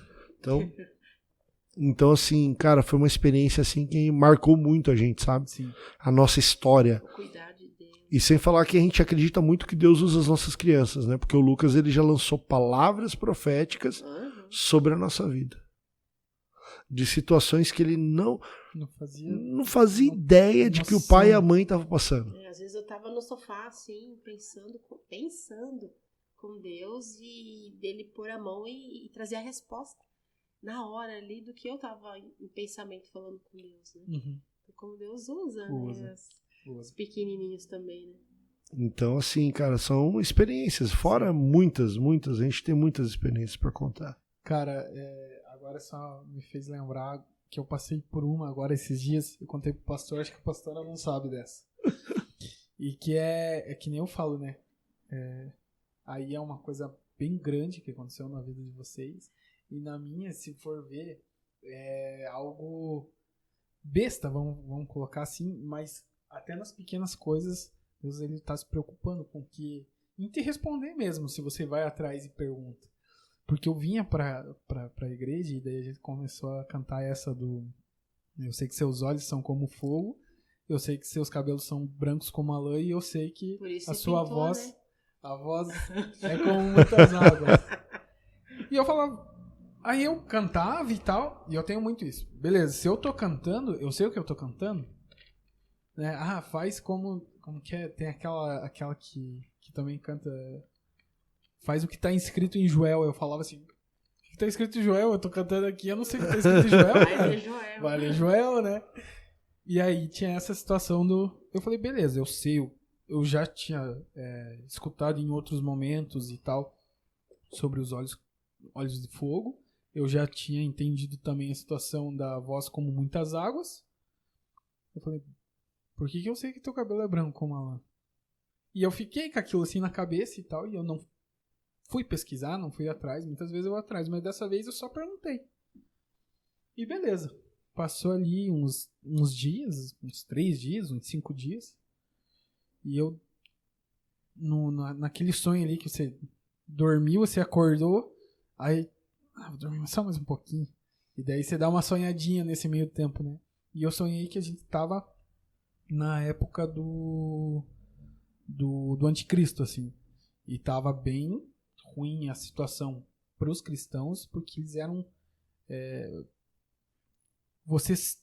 Então assim, cara, foi uma experiência assim que marcou muito a gente, sabe? Sim. A nossa história. O cuidar de Deus. E sem falar que a gente acredita muito que Deus usa as nossas crianças, né? Porque o Lucas, ele já lançou palavras proféticas sobre a nossa vida. De situações que ele não fazia ideia de que o pai e a mãe estavam passando. Às vezes eu tava no sofá, assim, pensando com Deus e dele pôr a mão e trazer a resposta na hora ali do que eu tava em pensamento falando com Deus, né? Como Deus usa. Né? Os pequenininhos também, né? Então, assim, cara, são experiências. Fora muitas. A gente tem muitas experiências pra contar. Cara, agora só me fez lembrar que eu passei por uma agora esses dias. Eu contei pro pastor, acho que o pastor não sabe dessa. E que é que nem eu falo, né? Aí é uma coisa bem grande que aconteceu na vida de vocês. E na minha, se for ver, é algo besta, vamos colocar assim, mas até nas pequenas coisas, Deus ele tá se preocupando com que em te responder mesmo, se você vai atrás e pergunta. Porque eu vinha pra igreja e daí a gente começou a cantar essa do eu sei que seus olhos são como fogo, eu sei que seus cabelos são brancos como a lã e eu sei que a sua pintou, voz, né? a voz é como muitas águas. E eu falava, aí eu cantava e tal, e eu tenho muito isso. Beleza, se eu tô cantando, eu sei o que eu tô cantando, né? Ah, faz como que é? Tem aquela que também canta, faz o que tá escrito em Joel. Eu falava assim, o que tá escrito em Joel? Eu tô cantando aqui, eu não sei o que tá escrito em Joel. Vai ler Joel. Vai ler Joel, né? E aí tinha essa situação eu falei, beleza, eu sei, eu já tinha escutado em outros momentos e tal, sobre os olhos de fogo. Eu já tinha entendido também a situação da voz como muitas águas. Eu falei, por que eu sei que teu cabelo é branco como a lã? E eu fiquei com aquilo assim na cabeça e tal, e eu não fui pesquisar, não fui atrás. Muitas vezes eu vou atrás, mas dessa vez eu só perguntei. E beleza. Passou ali uns dias, uns 3 dias, uns 5 dias. E eu, naquele sonho ali que você dormiu, você acordou, aí vou dormir só mais um pouquinho. E daí você dá uma sonhadinha nesse meio tempo, né? E eu sonhei que a gente tava na época do anticristo, assim. E tava bem ruim a situação pros cristãos, porque eles eram... vocês...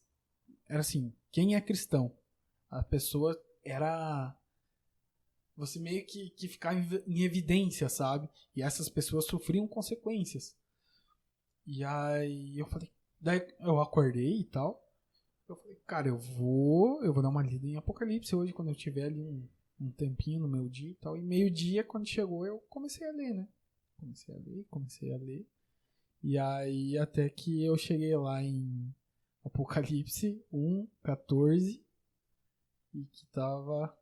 Era assim, quem é cristão? A pessoa era... Você meio que ficava em evidência, sabe? E essas pessoas sofriam consequências. E aí eu falei... Daí eu acordei e tal. Eu falei, cara, eu vou dar uma lida em Apocalipse hoje, quando eu tiver ali um tempinho no meu dia e tal. E meio-dia, quando chegou, eu comecei a ler, né? Comecei a ler. E aí, até que eu cheguei lá em Apocalipse 1:14, e que tava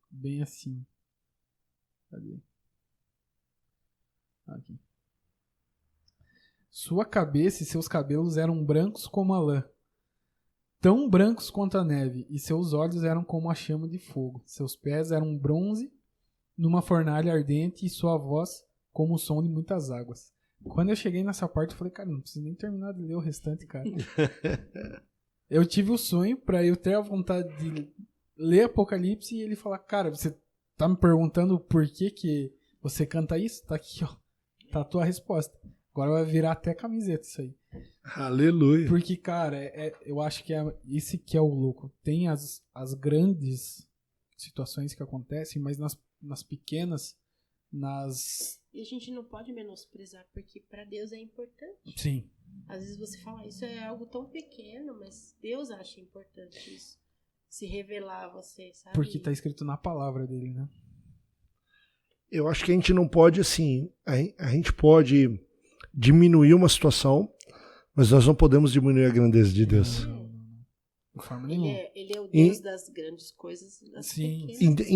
bem assim. Cadê? Aqui. Sua cabeça e seus cabelos eram brancos como a lã, tão brancos quanto a neve, e seus olhos eram como a chama de fogo. Seus pés eram bronze numa fornalha ardente, e sua voz como o som de muitas águas. Quando eu cheguei nessa parte, eu falei, cara, não preciso nem terminar de ler o restante, cara. Eu tive o sonho pra eu ter a vontade de ler Apocalipse e ele falar, cara, você tá me perguntando por que você canta isso? Tá aqui, ó. Tá a tua resposta. Agora vai virar até camiseta isso aí. Aleluia. Porque, cara, eu acho que esse que é o louco. Tem as grandes situações que acontecem, mas nas pequenas, E a gente não pode menosprezar, porque para Deus é importante. Sim. Às vezes você fala, isso é algo tão pequeno, mas Deus acha importante isso. Se revelar a você, sabe? Porque tá escrito na palavra dele, né? Eu acho que a gente não pode, assim, a gente pode diminuir uma situação, mas nós não podemos diminuir a grandeza de Deus. De forma nenhuma. Ele é o Deus das grandes coisas, das Sim. pequenas.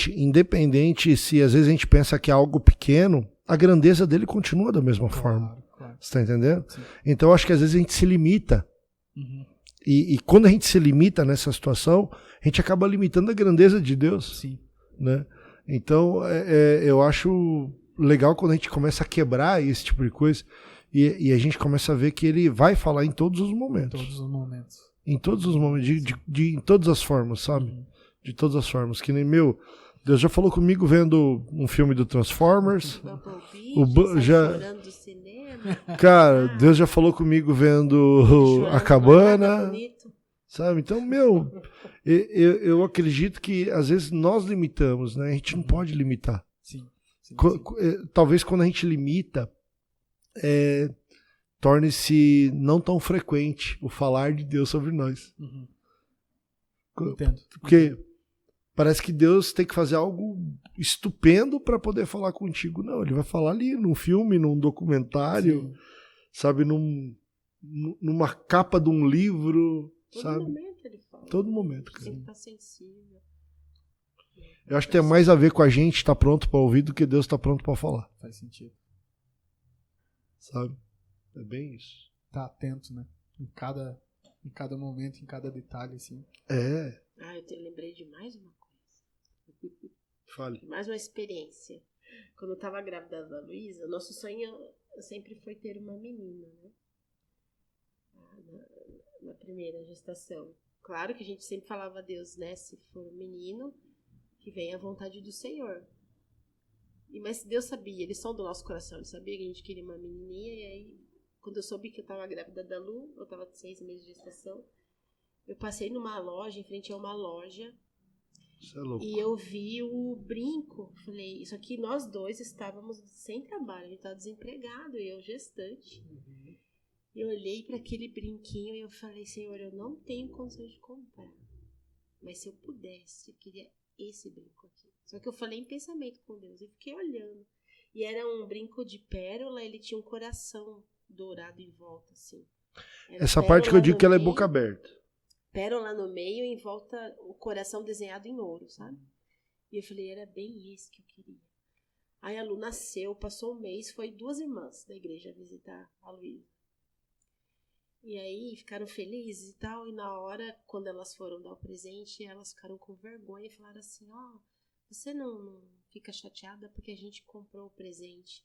Independente se às vezes a gente pensa que é algo pequeno, a grandeza dele continua da mesma forma. Claro. Você tá entendendo? Sim. Então eu acho que às vezes a gente se limita. Uhum. E quando a gente se limita nessa situação, a gente acaba limitando a grandeza de Deus. Sim. Né? Então eu acho legal quando a gente começa a quebrar esse tipo de coisa e a gente começa a ver que ele vai falar em todos os momentos. Todos os momentos. Em todos os momentos, em todas as formas, sabe? Uhum. De todas as formas. Que nem Deus já falou comigo vendo um filme do Transformers. Chorando do cinema. Cara, Deus já falou comigo vendo A Cabana. Sabe? Então, eu acredito que às vezes nós limitamos, né? A gente não pode limitar. Sim. Talvez quando a gente limita, torne-se não tão frequente o falar de Deus sobre nós. Uhum. Entendo. Porque parece que Deus tem que fazer algo estupendo para poder falar contigo. Não, ele vai falar ali num filme, num documentário, Sim. sabe, numa capa de um livro, Todo sabe? momento ele fala. Todo momento, cara. Tem que estar sensível. Eu acho que tem mais a ver com a gente estar pronto para ouvir do que Deus estar pronto para falar. Faz sentido. Sabe? É bem isso. Tá atento, né? Em cada momento, em cada detalhe, assim. Eu lembrei de mais uma coisa. Fale. Mais uma experiência. Quando eu tava grávida da Luísa, nosso sonho sempre foi ter uma menina, né? Na primeira gestação. Claro que a gente sempre falava a Deus, né? Se for um menino, que venha a vontade do Senhor. Mas Deus sabia, Ele som do nosso coração. Ele sabia que a gente queria uma menininha. E aí, quando eu soube que eu tava grávida da Lu, eu tava com 6 meses de gestação, eu passei numa loja, em frente a uma loja. Isso é louco. E eu vi o brinco. Falei, isso aqui nós dois estávamos sem trabalho. A gente estava desempregado e eu gestante. Uhum. Eu olhei para aquele brinquinho e eu falei, Senhor, eu não tenho condições de comprar. Mas se eu pudesse, eu queria esse brinco aqui. Só que eu falei em pensamento com Deus. Eu fiquei olhando. E era um brinco de pérola, ele tinha um coração dourado em volta, assim. Essa parte que eu digo que ela é boca aberta. Pérola no meio e em volta o coração desenhado em ouro, sabe? E eu falei, era bem esse que eu queria. Aí a Lu nasceu, passou um mês, foi 2 irmãs da igreja visitar a Luísa. E aí ficaram felizes e tal, e na hora, quando elas foram dar o presente, elas ficaram com vergonha e falaram assim, você não fica chateada porque a gente comprou o presente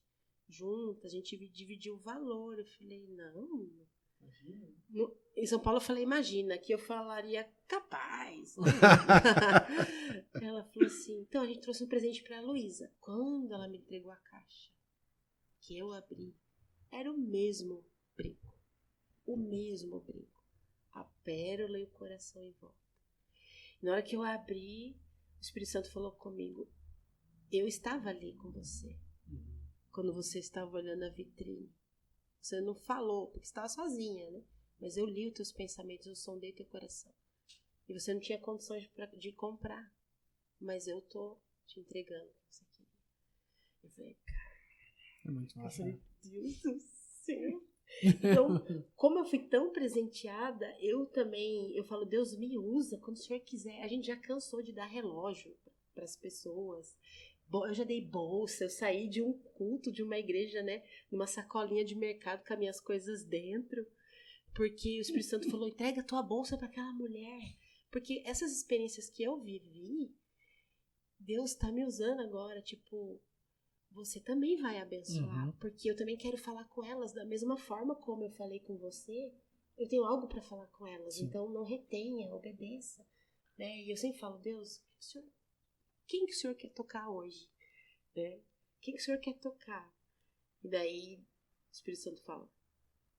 junto, a gente dividiu o valor. Eu falei, não. Em São Paulo eu falei, imagina, que eu falaria capaz. Ela falou assim, então a gente trouxe um presente pra Luísa. Quando ela me entregou a caixa, que eu abri, era o mesmo brinco. O mesmo brinco. A pérola e o coração em volta. Na hora que eu abri, o Espírito Santo falou comigo, eu estava ali com você. Quando você estava olhando a vitrine. Você não falou, porque você estava sozinha, né? Mas eu li os teus pensamentos, eu sondei teu coração. E você não tinha condições de comprar. Mas eu tô te entregando o que você queria. Eu falei, É muito massa. meu Deus do céu. Então, como eu fui tão presenteada, eu falo, Deus me usa quando o Senhor quiser. A gente já cansou de dar relógio para as pessoas. Eu já dei bolsa, eu saí de um culto, de uma igreja, né, numa sacolinha de mercado com as minhas coisas dentro, porque o Espírito Santo falou, entrega a tua bolsa para aquela mulher, porque essas experiências que eu vivi, Deus está me usando agora, tipo, você também vai abençoar, porque eu também quero falar com elas da mesma forma como eu falei com você, eu tenho algo para falar com elas, então não retenha, obedeça, né, e eu sempre falo, Deus, quem que o Senhor quer tocar hoje? Né? Quem que o Senhor quer tocar? E daí o Espírito Santo fala,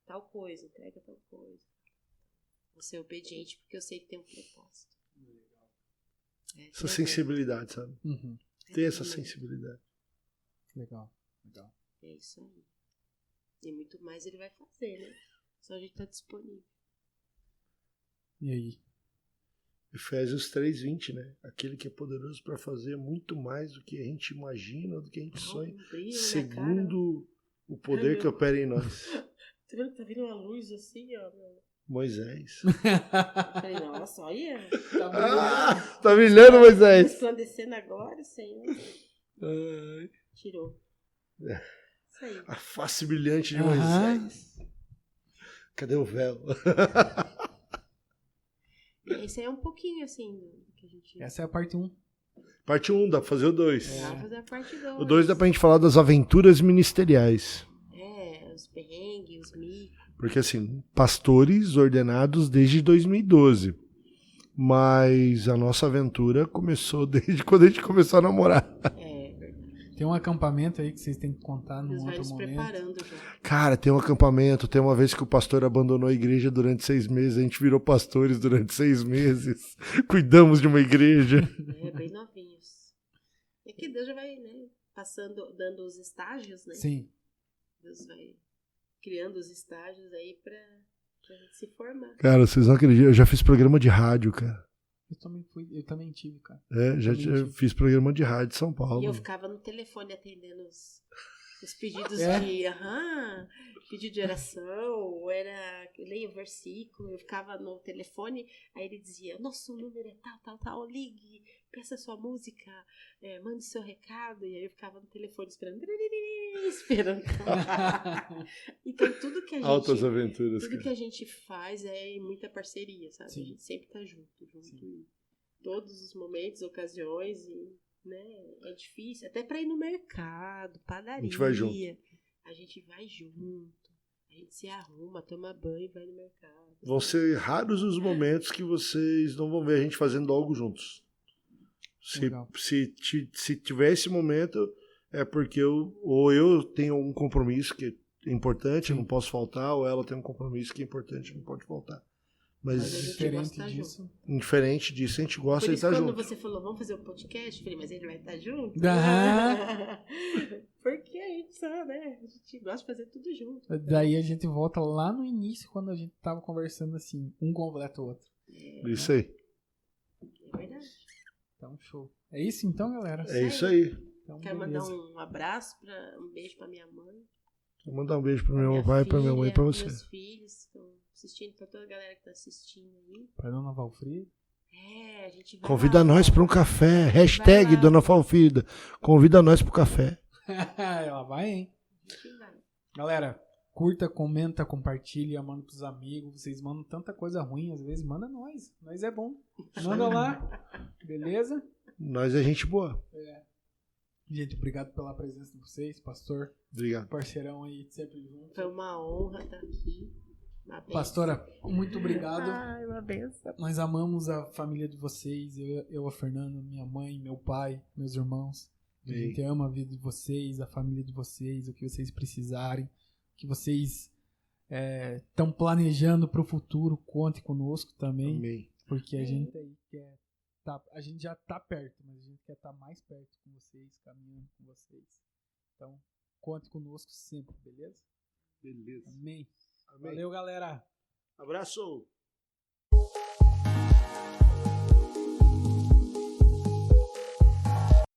tal coisa, entrega tal coisa. Vou ser obediente porque eu sei que tem um propósito. Essa sensibilidade, sabe? Ter essa sensibilidade. Legal. É isso aí. E muito mais ele vai fazer, né? Só a gente tá disponível. E aí? Efésios 3:20, né? Aquele que é poderoso para fazer muito mais do que a gente imagina, do que a gente sonha, segundo o poder que opera em nós. Tá vendo que tá vindo uma luz assim, ó? Moisés. Eu falei, nossa, olha. Tá brilhando, Moisés. Resplandecendo agora, Senhor. Tirou. Isso aí. A face brilhante de Moisés. Cadê o véu? Esse aí é um pouquinho, assim, do que a gente... Essa é a parte 1. Parte 1, dá pra fazer o 2. Dá pra fazer a parte 2. O 2 dá pra gente falar das aventuras ministeriais. Os perrengues, os micos. Porque, assim, pastores ordenados desde 2012. Mas a nossa aventura começou desde quando a gente começou a namorar. Tem um acampamento aí que vocês têm que contar num Deus vai outro nos momento. preparando já. Cara, tem um acampamento, tem uma vez que o pastor abandonou a igreja durante 6 meses, a gente virou pastores durante 6 meses, cuidamos de uma igreja. Bem novinhos. É que Deus já vai, né, passando, dando os estágios, né? Sim. Deus vai criando os estágios aí pra gente se formar. Cara, vocês não acreditam, eu já fiz programa de rádio, cara. Eu também tive, cara. Já fiz programa de rádio em São Paulo. E eu ficava no telefone atendendo os pedidos pedido de oração, ou era leia o versículo, eu ficava no telefone, aí ele dizia, nosso número é tal, ligue, peça sua música, mande seu recado, e aí eu ficava no telefone esperando. Então tudo que a gente... Altas aventuras. Tudo que a gente faz é em muita parceria, sabe? Sim. A gente sempre tá junto em todos os momentos, ocasiões, e, né, é difícil, até pra ir no mercado, padaria. A gente vai junto. A gente vai junto, a gente se arruma, toma banho e vai no mercado. Vão ser raros os momentos que vocês não vão ver a gente fazendo algo juntos. Se tiver esse momento, é porque eu tenho um compromisso que é importante, não posso faltar, ou ela tem um compromisso que é importante, não pode faltar. Mas diferente disso, a gente gosta de estar junto. Quando você falou, vamos fazer um podcast, eu falei, mas ele vai estar junto? Porque a gente só, né? A gente gosta de fazer tudo junto. Daí a gente volta lá no início, quando a gente tava conversando assim, um completa o outro. Isso aí. É verdade. Então, show. É isso então, galera? É isso aí. Então, quero mandar um abraço, um beijo pra minha mãe. Vou mandar um beijo pro meu pai, pra minha mãe e pra você. Meus filhos estão assistindo, pra toda a galera que tá assistindo aí. Pra Dona Valfrida. A gente vai Convida lá, nós pra um café. Hashtag Dona Valfrida. Convida nós pro café. Ela vai, hein? A gente vai. Galera, curta, comenta, compartilha, manda pros amigos. Vocês mandam tanta coisa ruim, às vezes manda nós. Nós é bom. Manda lá. Beleza? Nós é gente boa. Gente, obrigado pela presença de vocês, pastor. Obrigado. Parceirão aí, sempre junto. Foi uma honra estar aqui. Uma benção. Pastora, muito obrigado. Ai, uma benção. Nós amamos a família de vocês, eu, a Fernanda, minha mãe, meu pai, meus irmãos. A gente ama a vida de vocês, a família de vocês, o que vocês precisarem, o que vocês estão planejando para o futuro, conte conosco também. Amém. Porque a gente aí quer a gente já tá perto, mas a gente quer estar mais perto com vocês, caminhando com vocês. Então, conte conosco sempre, beleza? Beleza. Amém. Amém. Valeu, galera. Abraço.